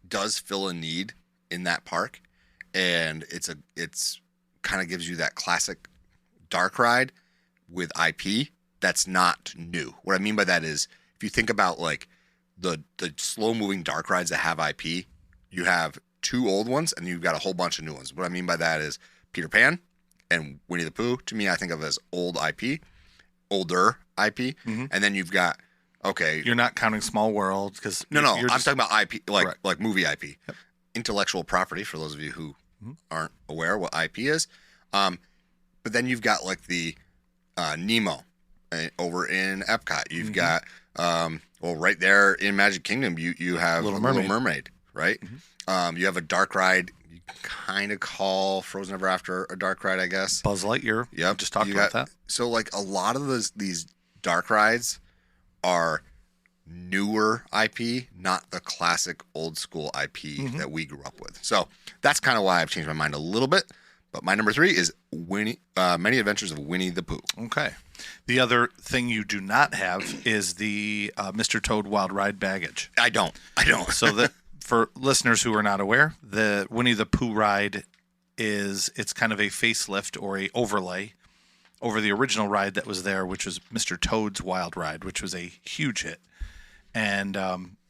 does fill a need in that park, and it's kind of gives you that classic dark ride with IP that's not new. What I mean by that is if you think about like the slow moving dark rides that have IP, you have two old ones and you've got a whole bunch of new ones. What I mean by that is Peter Pan and Winnie the Pooh, to me, I think of as older IP. And then you've got, You're not counting Small World because I'm talking about IP, like movie IP. Yep. Intellectual property, for those of you who aren't aware what IP is. But then you've got like the Nemo over in Epcot. You've got, right there in Magic Kingdom, you have Little Mermaid, right? You have a dark ride. You kind of call Frozen Ever After a dark ride, I guess. Buzz Lightyear. Yep. Just talked about that. So like a lot of these dark rides are newer IP, not the classic old school IP that we grew up with. So that's kind of why I've changed my mind a little bit. But my number 3 is Many Adventures of Winnie the Pooh. Okay. The other thing you do not have is the Mr. Toad Wild Ride baggage. I don't. So that for listeners who are not aware, the Winnie the Pooh ride it's kind of a facelift or a overlay over the original ride that was there, which was Mr. Toad's Wild Ride, which was a huge hit. And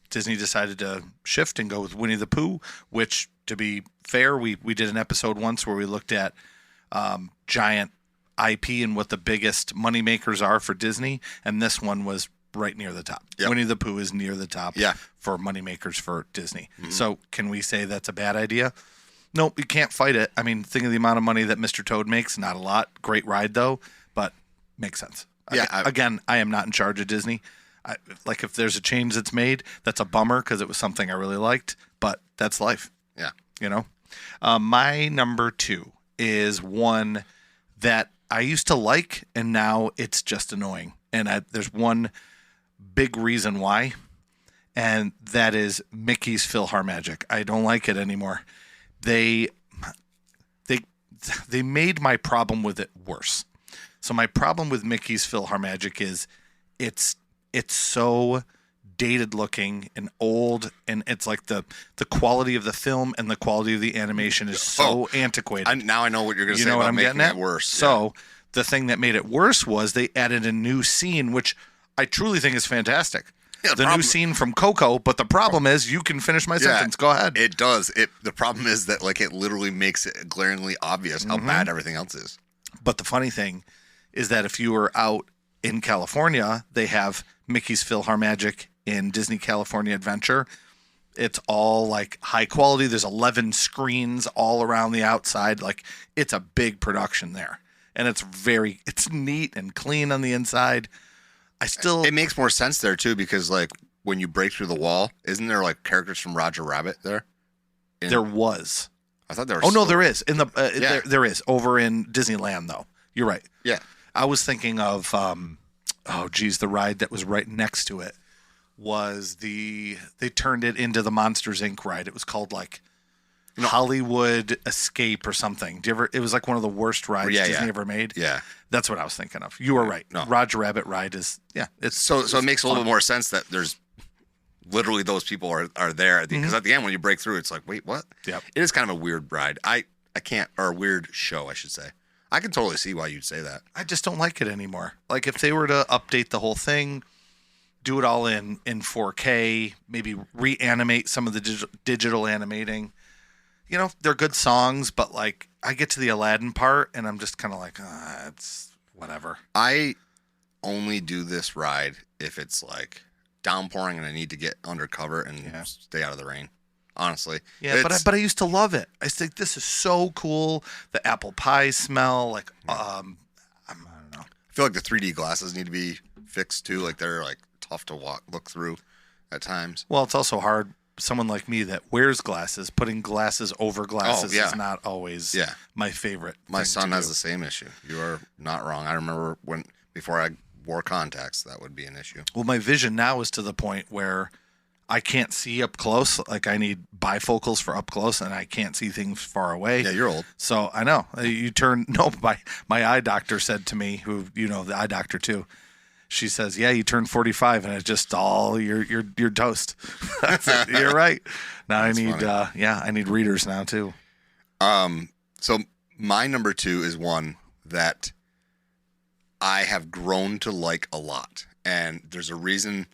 Disney decided to shift and go with Winnie the Pooh, which, to be fair, we did an episode once where we looked at giant IP and what the biggest money makers are for Disney, and this one was right near the top. Yep. Winnie the Pooh is near the top for money makers for Disney. So can we say that's a bad idea? Nope, you can't fight it. I mean, think of the amount of money that Mr. Toad makes. Not a lot. Great ride, though, but makes sense. Yeah. Again, I am not in charge of Disney. Like if there's a change that's made, that's a bummer because it was something I really liked, but that's life. Yeah. You know? My number 2 is one that I used to like, and now it's just annoying. And there's one big reason why, and that is Mickey's PhilharMagic. I don't like it anymore. They made my problem with it worse. So my problem with Mickey's PhilharMagic is it's so dated looking and old, and it's like the quality of the film and the quality of the animation is so antiquated. Now I know what you're going to say. You know about what I'm making getting at? It worse. So the thing that made it worse was they added a new scene, which I truly think is fantastic. Yeah, the new scene from Coco, but the problem is you can finish my sentence. Go ahead. It does. The problem is that like it literally makes it glaringly obvious how bad everything else is. But the funny thing is that if you were out in California, they have Mickey's PhilharMagic in Disney California Adventure. It's all like high quality. There's 11 screens all around the outside. Like it's a big production there. And it's neat and clean on the inside. It makes more sense there too, because like when you break through the wall, isn't there like characters from Roger Rabbit there? There was. I thought there was. Oh no, there is. There is over in Disneyland though. You're right. Yeah. I was thinking of the ride that was right next to it was they turned it into the Monsters Inc. ride. It was called like Hollywood Escape or something. Do you ever? It was like one of the worst rides Disney ever made. Yeah. That's what I was thinking of. You were right. No. Roger Rabbit ride is it's so it makes a little bit more sense that there's literally those people are there because at the end when you break through, it's like, wait, what? Yep. It is kind of a weird ride. I can't, or a weird show, I should say. I can totally see why you'd say that. I just don't like it anymore. Like if they were to update the whole thing, do it all in 4K, maybe reanimate some of the digital animating. You know, they're good songs, but like I get to the Aladdin part and I'm just kind of like, it's whatever. I only do this ride if it's like downpouring and I need to get under cover and stay out of the rain. Honestly. Yeah, but I used to love it. I think this is so cool. The apple pie smell, like I don't know. I feel like the 3D glasses need to be fixed too. Like they're like tough to look through at times. Well, it's also hard. Someone like me that wears glasses, putting glasses over glasses is not always my favorite. My son has the same issue. You are not wrong. I remember before I wore contacts, that would be an issue. Well, my vision now is to the point where I can't see up close. Like I need bifocals for up close, and I can't see things far away. Yeah, you're old. So I know my eye doctor said to me, who the eye doctor too. She says, "Yeah, you turned 45, and it's just all you're toast." You're right. Now I need readers now too. So my number 2 is one that I have grown to like a lot, and there's a reason.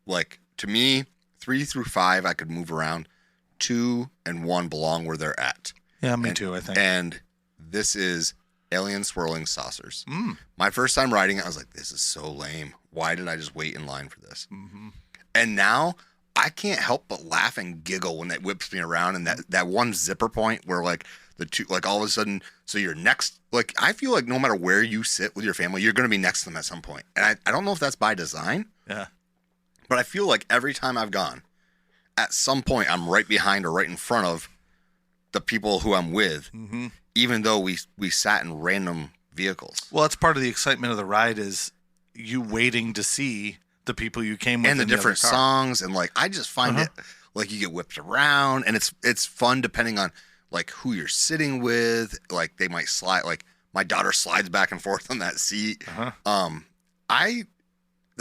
Like to me, 3 through 5 I could move around. 2 and 1 belong where they're at. Yeah, me too. I think. And this is Alien Swirling Saucers. My first time riding it, I was like, this is so lame. Why did I just wait in line for this? Mm-hmm. And now I can't help but laugh and giggle when it whips me around and that one zipper point where like the two, like all of a sudden, so you're next, like I feel like no matter where you sit with your family, you're going to be next to them at some point. And I don't know if that's by design. Yeah. But I feel like every time I've gone, at some point I'm right behind or right in front of the people who I'm with. Mm-hmm. Even though we sat in random vehicles. Well, it's part of the excitement of the ride is you waiting to see the people you came with and the different songs, and like I just find it like you get whipped around, and it's fun depending on like who you're sitting with. Like they might slide. Like my daughter slides back and forth on that seat. The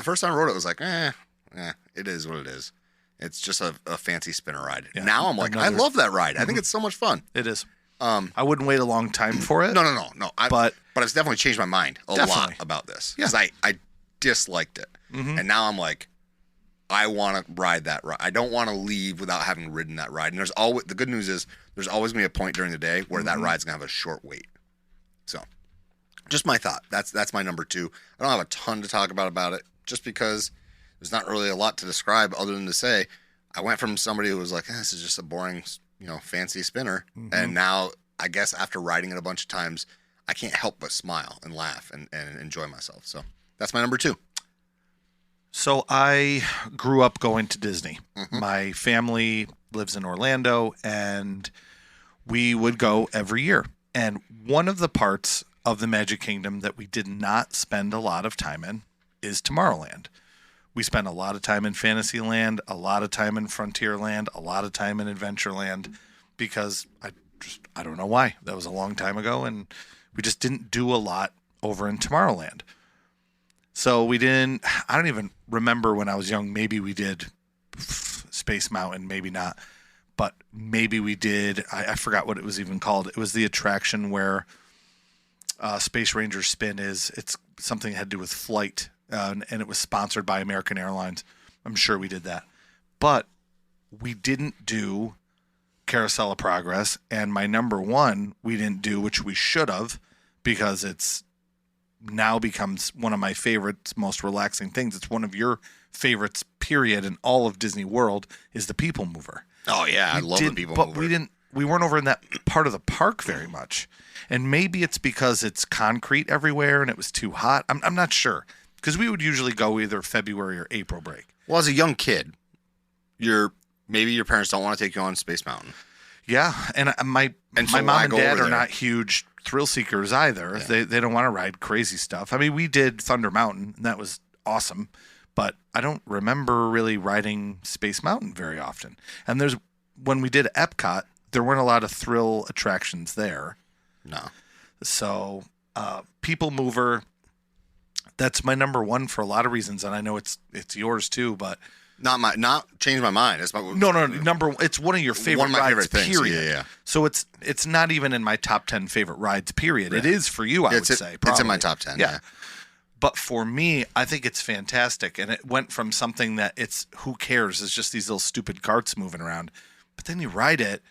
first time I rode it was like, it is what it is. It's just a fancy spinner ride. Yeah. Now I'm like, I love that ride. I think it's so much fun. It is. I wouldn't wait a long time for it. No. But it's definitely changed my mind a lot about this. Yeah. Because I disliked it. Mm-hmm. And now I'm like, I want to ride that ride. I don't want to leave without having ridden that ride. And the good news is there's always going to be a point during the day where that ride's going to have a short wait. So just my thought. That's my number 2. I don't have a ton to talk about it just because there's not really a lot to describe other than to say I went from somebody who was like, this is just a boring, fancy spinner. Mm-hmm. And now I guess after riding it a bunch of times, I can't help but smile and laugh and enjoy myself. So that's my number 2. So I grew up going to Disney. Mm-hmm. My family lives in Orlando, and we would go every year. And one of the parts of the Magic Kingdom that we did not spend a lot of time in is Tomorrowland. We spent a lot of time in Fantasyland, a lot of time in Frontierland, a lot of time in Adventureland, because I don't know why. That was a long time ago, and we just didn't do a lot over in Tomorrowland. So I don't even remember when I was young, maybe we did Space Mountain, maybe not, but maybe we did, I forgot what it was even called. It was the attraction where Space Ranger Spin is. It's something that had to do with flight, and it was sponsored by American Airlines. I'm sure we did that. But we didn't do Carousel of Progress, and my number 1 we didn't do, which we should have, because it's now becomes one of my favorites, most relaxing things. It's one of your favorites, period, in all of Disney World, is the People Mover. Oh yeah, I love the People Mover. But we weren't over in that part of the park very much. And maybe it's because it's concrete everywhere and it was too hot. I'm not sure. Because we would usually go either February or April break. Well, as a young kid, maybe your parents don't want to take you on Space Mountain. Yeah, and my mom and dad are not huge thrill seekers either. Yeah. They don't want to ride crazy stuff. I mean, we did Thunder Mountain, and that was awesome. But I don't remember really riding Space Mountain very often. And when we did Epcot, there weren't a lot of thrill attractions there. No. So, People Mover, that's my number one for a lot of reasons, and I know it's yours too. But not change my mind. It's my no. It's one of your favorite one of my rides. favorite things. Period. Yeah. So it's not even in my top 10 favorite rides. Period. It is for you. I would say it's in my top 10. Yeah. But for me, I think it's fantastic, and it went from something that it's who cares? It's just these little stupid carts moving around, but then you ride it.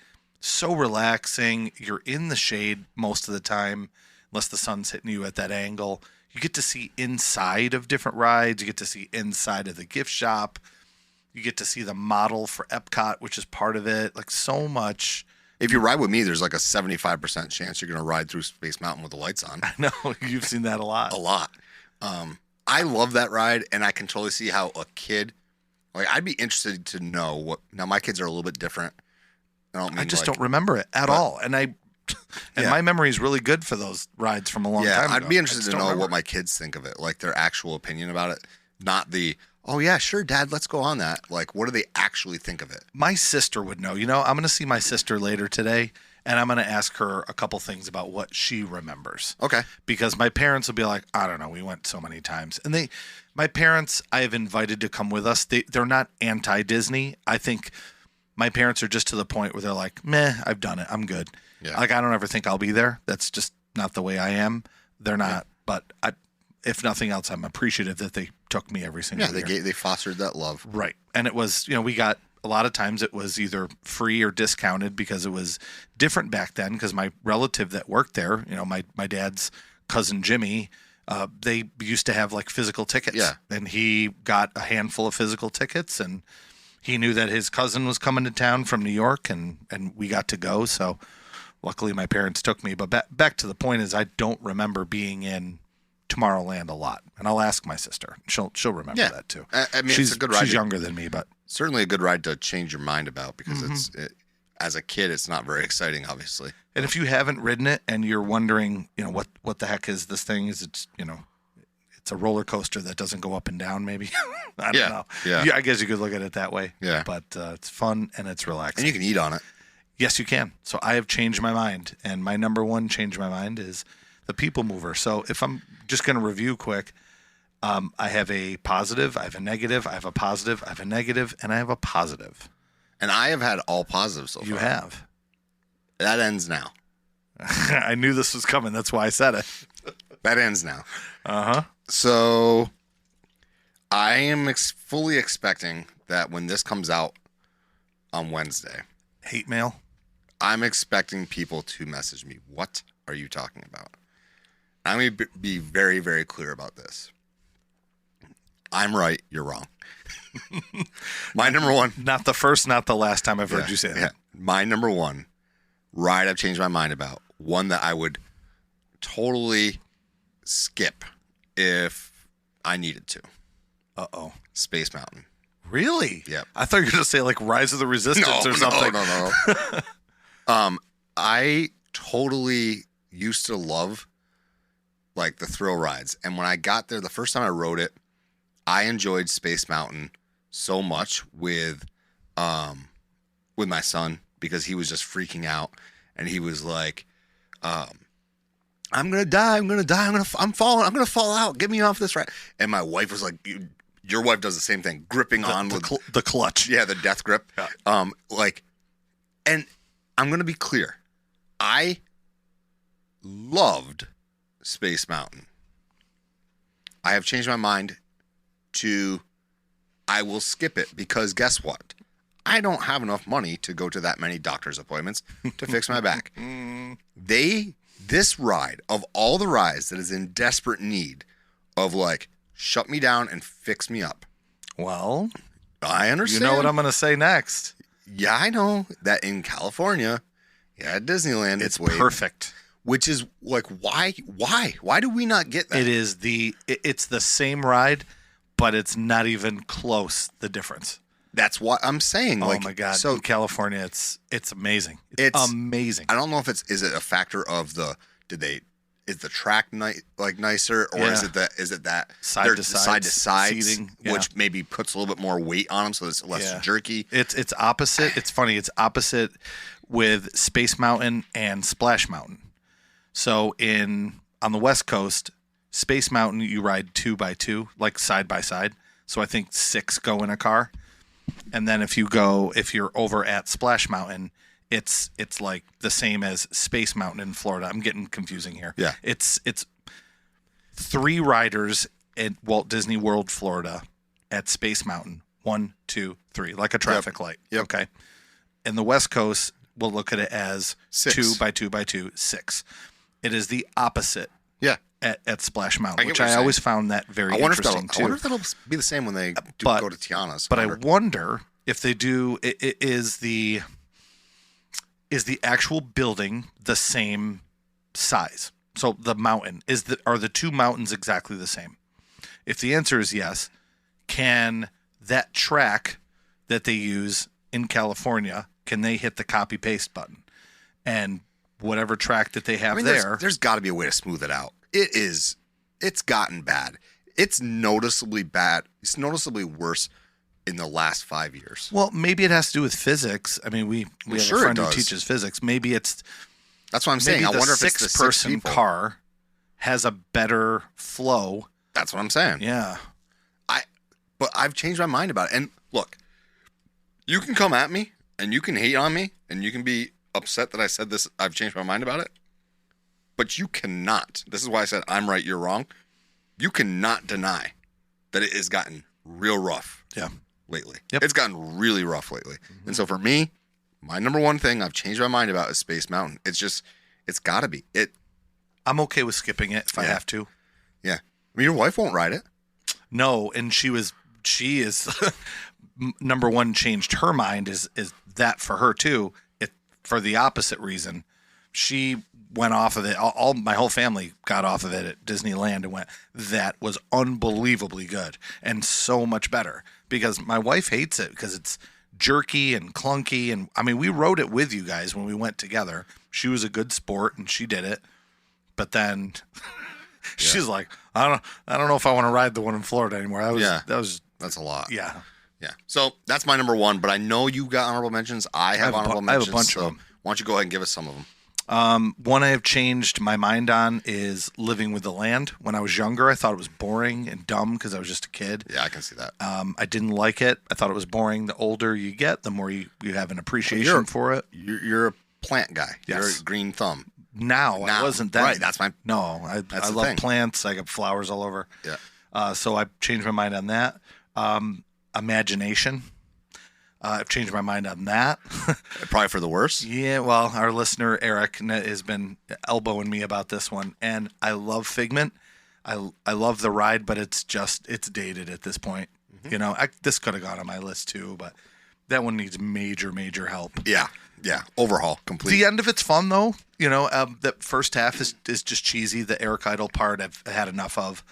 So relaxing. You're in the shade most of the time, unless the sun's hitting you at that angle. You get to see inside of different rides. You get to see inside of the gift shop. You get to see the model for Epcot, which is part of it. Like so much. If you ride with me, there's like a 75% chance you're going to ride through Space Mountain with the lights on. I know. You've seen that a lot. A lot. I love that ride, and I can totally see how a kid, like, I'd be interested to know what. Now, my kids are a little bit different. I just don't remember it at all, and my memory is really good for those rides from a long time ago. I'd be interested to know what my kids think of it, like their actual opinion about it, not the oh yeah, sure, Dad, let's go on that. Like, what do they actually think of it? My sister would know. You know, I'm going to see my sister later today, and I'm going to ask her a couple things about what she remembers. Okay, because my parents will be like, I don't know, we went so many times, and my parents, I have invited to come with us. They're not anti-Disney. I think. My parents are just to the point where they're like, meh, I've done it. I'm good. Yeah. Like, I don't ever think I'll be there. That's just not the way I am. They're not. Yeah. But if nothing else, I'm appreciative that they took me every single year. Yeah, they fostered that love. Right. And it was, we got, a lot of times it was either free or discounted because it was different back then because my relative that worked there, my dad's cousin Jimmy, they used to have like physical tickets. Yeah. And he got a handful of physical tickets, and he knew that his cousin was coming to town from New York, and we got to go. So luckily my parents took me. But back to the point is I don't remember being in Tomorrowland a lot. And I'll ask my sister. She'll remember that too. I mean, it's a good ride. She's younger than me, but certainly a good ride to change your mind about because as a kid, it's not very exciting, obviously. And if you haven't ridden it and you're wondering, what the heck is this thing? Is it's a roller coaster that doesn't go up and down, maybe. I don't know. Yeah. I guess you could look at it that way. Yeah. But it's fun and it's relaxing. And you can eat on it. Yes, you can. So I have changed my mind. And my number one change my mind is the People Mover. So if I'm just going to review quick, I have a positive, I have a negative, I have a positive, I have a negative, and I have a positive. And I have had all positives so far. You have. That ends now. I knew this was coming. That's why I said it. That ends now. Uh-huh. So I am fully expecting that when this comes out on Wednesday, hate mail, I'm expecting people to message me. What are you talking about? I'm going to be very, very clear about this. I'm right. You're wrong. My number one. Not the first, not the last time I've heard you say that. Yeah. My number one ride I've changed my mind about. One that I would totally skip if I needed to. Uh-oh. Space Mountain. Really? Yep. I thought you were going to say like Rise of the Resistance or something. No. I totally used to love like the thrill rides. And when I got there, the first time I rode it, I enjoyed Space Mountain so much with my son because he was just freaking out and he was like, I'm going to die. I'm falling. I'm going to fall out. Get me off this ride. And my wife was like, your wife does the same thing, gripping on with the clutch. Yeah, the death grip. Yeah. And I'm going to be clear. I loved Space Mountain. I have changed my mind to I will skip it because guess what? I don't have enough money to go to that many doctor's appointments to fix my back. This ride, of all the rides that is in desperate need of like, shut me down and fix me up. Well, I understand. You know what I'm going to say next. Yeah, I know that in California, at Disneyland, it's perfect. Which is like, why do we not get that? It's the same ride, but it's not even close. The difference. That's what I'm saying. Oh my God! So in California, it's amazing. It's amazing. I don't know if is it a factor of is the track nicer or is it that side to side seating, which maybe puts a little bit more weight on them so it's less jerky. It's opposite. It's funny. It's opposite. with Space Mountain and Splash Mountain. So on the West Coast, Space Mountain, you ride 2x2, like side by side. So I think 6 go in a car. And then if you're over at Splash Mountain, it's like the same as Space Mountain in Florida. I'm getting confusing here. Yeah. It's 3 riders at Walt Disney World, Florida at Space Mountain. 1, 2, 3, like a traffic light. Yep. Okay. In the West Coast, we'll look at it as 6. 2x2x2, 6. It is the opposite. Yeah. At Splash Mountain, which what you're I always found that very interesting too. I wonder if that'll be the same when they go to Tiana's. But I wonder if they do. Is the actual building the same size? So the mountain are the 2 mountains exactly the same? If the answer is yes, can that track that they use in California, can they hit the copy paste button and whatever track that they have there's got to be a way to smooth it out. It's gotten bad. It's noticeably bad. It's noticeably worse in the last 5 years. Well, maybe it has to do with physics. I mean, we have a friend who teaches physics. Maybe that's what I'm saying. I wonder if it's the 6-person car has a better flow. That's what I'm saying. Yeah. But I've changed my mind about it. And look, you can come at me and you can hate on me and you can be upset that I said this. I've changed my mind about it. But you cannot. This is why I said I'm right, you're wrong. You cannot deny that it has gotten real rough. Yeah. Lately. Yep. It's gotten really rough lately. Mm-hmm. And so for me, my number one thing I've changed my mind about is Space Mountain. It's got to be. I'm okay with skipping it if I have to. Yeah. I mean, your wife won't ride it. No, and she is number one, changed her mind is that for her too. For the opposite reason. She went off of it. My whole family got off of it at Disneyland and went, that was unbelievably good and so much better, because my wife hates it because it's jerky and clunky. And I mean, we rode it with you guys when we went together. She was a good sport and she did it. But then she's like, I don't know if I want to ride the one in Florida anymore. That's a lot. Yeah. Yeah. So that's my number one, but I know you got honorable mentions. I have honorable mentions. I have a bunch of them. Why don't you go ahead and give us some of them? One I have changed my mind on is Living with the Land. When I was younger, I thought it was boring and dumb because I was just a kid. Yeah, I can see that. I didn't like it. I thought it was boring. The older you get, the more you have an appreciation for it. You're a plant guy. Yes. You're a green thumb. Now, I wasn't that. Right, that's my... No, I love plants. I got flowers all over. Yeah. So I changed my mind on that. Imagination. I've changed my mind on that. Probably for the worse. Yeah, well, our listener, Eric, has been elbowing me about this one. And I love Figment. I love the ride, but it's dated at this point. Mm-hmm. You know, this could have gone on my list too, but that one needs major, major help. Yeah. Yeah. Overhaul. Complete. The end of it's fun, though. You know, the first half is just cheesy. The Eric Idle part I've had enough of.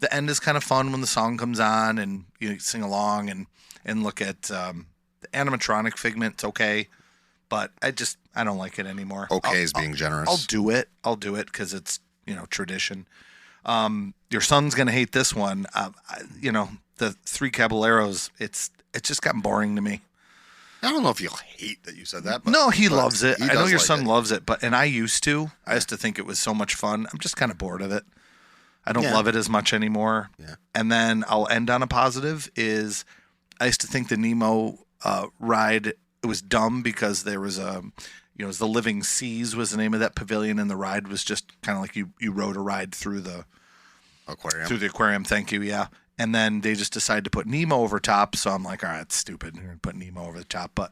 The end is kind of fun when the song comes on and you sing along and look at the animatronic Figment. It's okay, but I don't like it anymore. Okay is being generous. I'll do it because it's, tradition. Your son's gonna hate this one. The Three Caballeros. It's just gotten boring to me. I don't know if you'll hate that you said that. But, no, he loves it. I know your son loves it, and I used to think it was so much fun. I'm just kind of bored of it. I don't love it as much anymore. Yeah. And then I'll end on a positive is I used to think the Nemo ride, it was dumb because there was it was the Living Seas was the name of that pavilion, and the ride was just kind of like you rode a ride through the aquarium. Through the aquarium, thank you, yeah. And then they just decided to put Nemo over top, so I'm like, all right, it's stupid. They're going to put Nemo over the top, but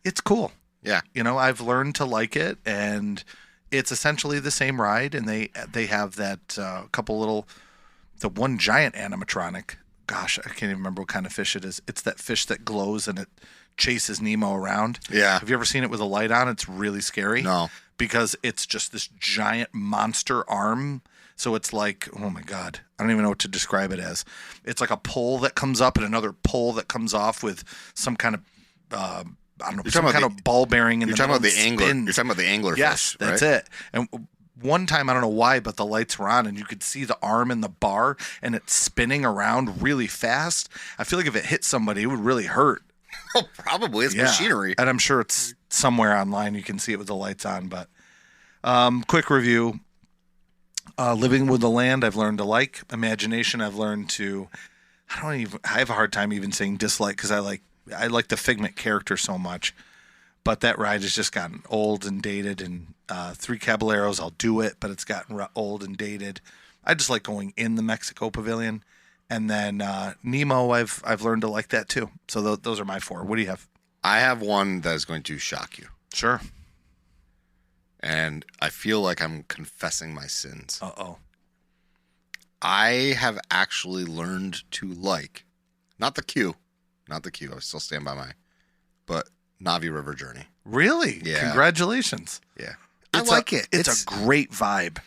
it's cool. Yeah. I've learned to like it, and it's essentially the same ride, and they have that the one giant animatronic. Gosh, I can't even remember what kind of fish it is. It's that fish that glows and it chases Nemo around. Yeah. Have you ever seen it with a light on? It's really scary. No. Because it's just this giant monster arm. So it's like, oh my God, I don't even know what to describe it as. It's like a pole that comes up and another pole that comes off with some kind of, I don't know, some kind of ball bearing in the middle. You're talking about the angler yes, fish, right? That's it. And one time, I don't know why, but the lights were on and you could see the arm in the bar and it's spinning around really fast. I feel like if it hit somebody, it would really hurt. Oh, probably. It's machinery. And I'm sure it's somewhere online. You can see it with the lights on. But quick review. Living with the Land, I've learned to like. Imagination, I've learned to. I have a hard time even saying dislike because I like the Figment character so much. But that ride has just gotten old and dated. And Three Caballeros, I'll do it, but it's gotten old and dated. I just like going in the Mexico Pavilion. And then Nemo, I've learned to like that too. So those are my 4. What do you have? I have one that is going to shock you. Sure. And I feel like I'm confessing my sins. Uh-oh. I have actually learned to like, not the queue, I still stand by but Navi River Journey. Really? Yeah. Congratulations. Yeah. I like it. It's a great vibe.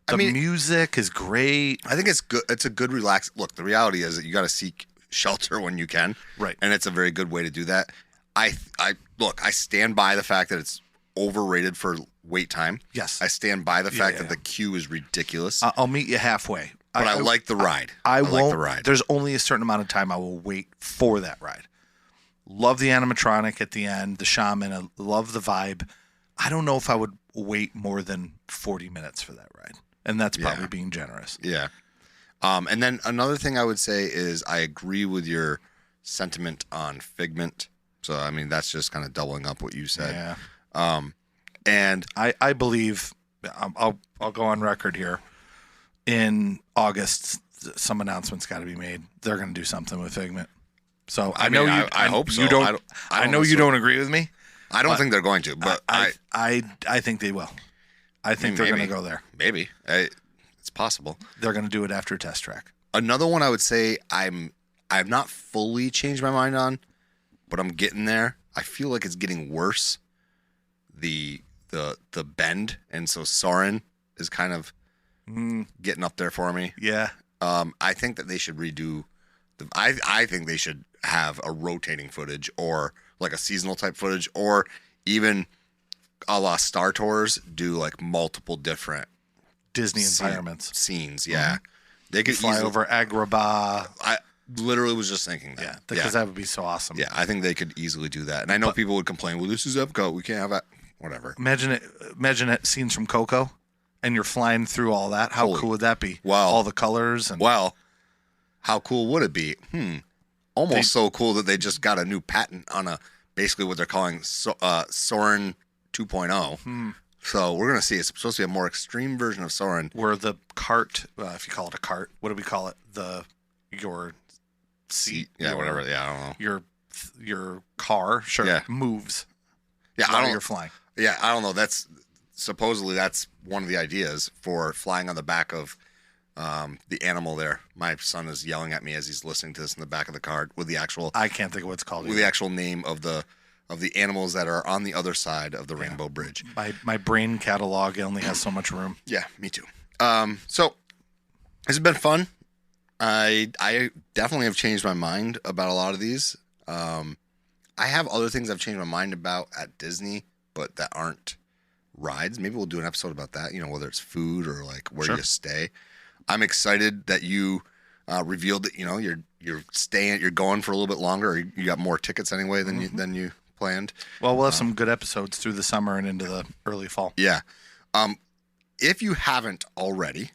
The music is great. I think it's good. It's a good relax. Look, the reality is that you got to seek shelter when you can. Right. And it's a very good way to do that. I stand by the fact that it's overrated for wait time. Yes. I stand by the fact that the queue is ridiculous. I'll meet you halfway. But I like the ride. I like the ride. There's only a certain amount of time I will wait for that ride. Love the animatronic at the end, the shaman. I love the vibe. I don't know if I would wait more than 40 minutes for that ride. And that's probably being generous. Yeah. And then another thing I would say is I agree with your sentiment on Figment. So, I mean, that's just kind of doubling up what you said. Yeah. And I believe, I'll go on record here, in August, some announcements got to be made. They're going to do something with Figment. So I hope so. You don't. I know you don't agree with me. I don't think they're going to, but I think they will. I think they're going to go there. Maybe it's possible. They're going to do it after Test Track. Another one I would say I've not fully changed my mind on, but I'm getting there. I feel like it's getting worse. The bend, and so Soarin' is kind of getting up there for me. Yeah. I think that they should redo. I think they should have a rotating footage or like a seasonal type footage, or even a la Star Tours do like multiple different Disney environments scenes. Yeah, they could fly over Agrabah. I literally was just thinking that. Yeah, because that would be so awesome. Yeah, I think they could easily do that. And I know people would complain, well, this is Epcot, we can't have that. Whatever. Imagine it scenes from Coco, and you're flying through all that. How cool would that be? Wow. All the colors. And how cool would it be? Almost so cool that they just got a new patent on basically what they're calling Soarin' 2.0. So we're going to see. It's supposed to be a more extreme version of Soarin'. Where the cart, if you call it a cart, what do we call it? Your seat. Yeah, whatever. Yeah, I don't know. Your car, moves. Yeah, while you're flying. Yeah, I don't know. That's supposedly that's one of the ideas for flying on the back of the animal there. My son is yelling at me as he's listening to this in the back of the car with the actual. I can't think of what it's called. With the actual name of the animals that are on the other side of the Rainbow Bridge. My brain catalog only has so much room. Yeah, me too. So this has been fun. I definitely have changed my mind about a lot of these. I have other things I've changed my mind about at Disney, but that aren't rides. Maybe we'll do an episode about that, whether it's food or like where you stay. I'm excited that you revealed that, you're staying, you're going for a little bit longer, or you got more tickets anyway than you planned. Well, we'll have some good episodes through the summer and into the early fall. Yeah. If you haven't already,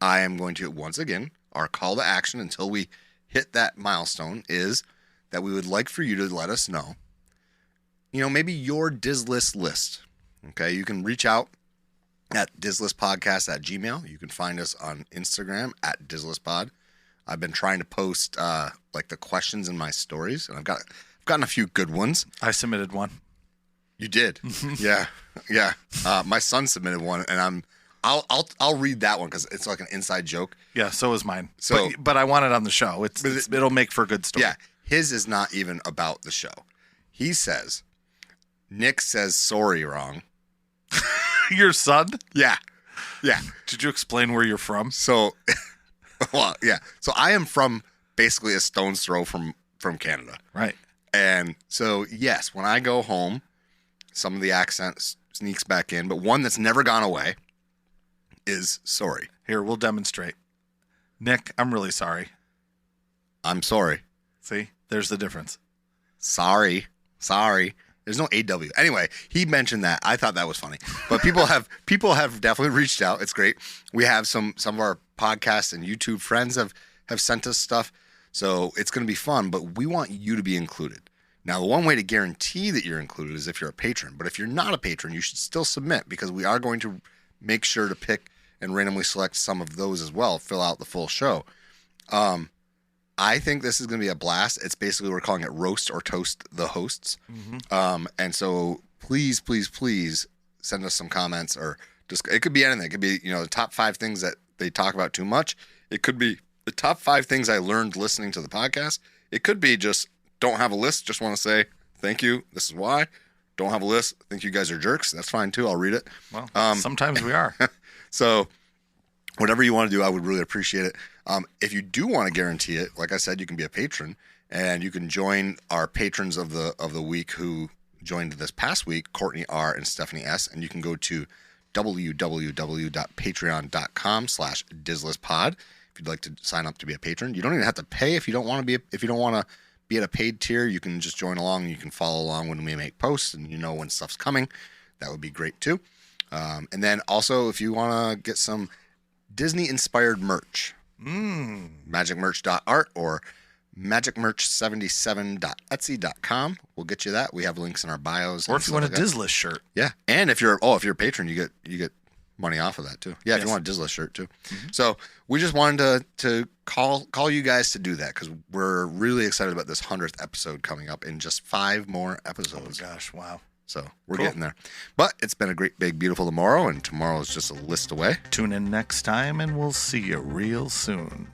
I am going to, once again, our call to action until we hit that milestone is that we would like for you to let us know, maybe your Dizlist list. Okay. You can reach out at DizlistPodcast@gmail.com. You can find us on Instagram at DizlistPod. I've been trying to post like the questions in my stories, and I've gotten a few good ones. I submitted one. You did? Yeah. My son submitted one, and I'll read that one because it's like an inside joke. Yeah, so is mine. So, but I want it on the show. It'll make for a good story. Yeah, his is not even about the show. He says, Nick says sorry wrong. Your son? Yeah. Did you explain where you're from? So, well, yeah. So I am from basically a stone's throw from Canada. Right. And so, yes, when I go home, some of the accent sneaks back in, but one that's never gone away is sorry. Here, we'll demonstrate. Nick, I'm really sorry. I'm sorry. See? There's the difference. Sorry. There's no AW. Anyway, he mentioned that. I thought that was funny. But people have definitely reached out. It's great. We have some of our podcasts and YouTube friends have sent us stuff. So it's going to be fun, but we want you to be included. Now, the one way to guarantee that you're included is if you're a patron. But if you're not a patron, you should still submit, because we are going to make sure to pick and randomly select some of those as well, fill out the full show. I think this is going to be a blast. It's basically, we're calling it Roast or Toast the Hosts. And so please send us some comments, or just, it could be anything. It could be, the top 5 things that they talk about too much. It could be the top 5 things I learned listening to the podcast. It could be just don't have a list. Just want to say, thank you. This is why. Don't have a list. Think you guys are jerks. That's fine too. I'll read it. Well, sometimes we are. So whatever you want to do, I would really appreciate it. If you do want to guarantee it, like I said, you can be a patron, and you can join our patrons of the week who joined this past week, Courtney R. and Stephanie S. And you can go to www.patreon.com/Dizlesspod if you'd like to sign up to be a patron. You don't even have to pay if you don't want to be. If you don't want to be at a paid tier, you can just join along. You can follow along when we make posts, and when stuff's coming. That would be great too. And then also, if you want to get some Disney-inspired merch, magicmerch.art or magicmerch77.etsy.com. We'll get you that. We have links in our bios. Or if you want a Dizless shirt. Yeah. And if you're a patron, you get money off of that too. Yeah, if you want a Dizless shirt too. So we just wanted to call you guys to do that, because we're really excited about this 100th episode coming up in just 5 more episodes. Oh gosh, wow. So we're getting there. But it's been a great, big, beautiful tomorrow, and tomorrow is just a list away. Tune in next time, and we'll see you real soon.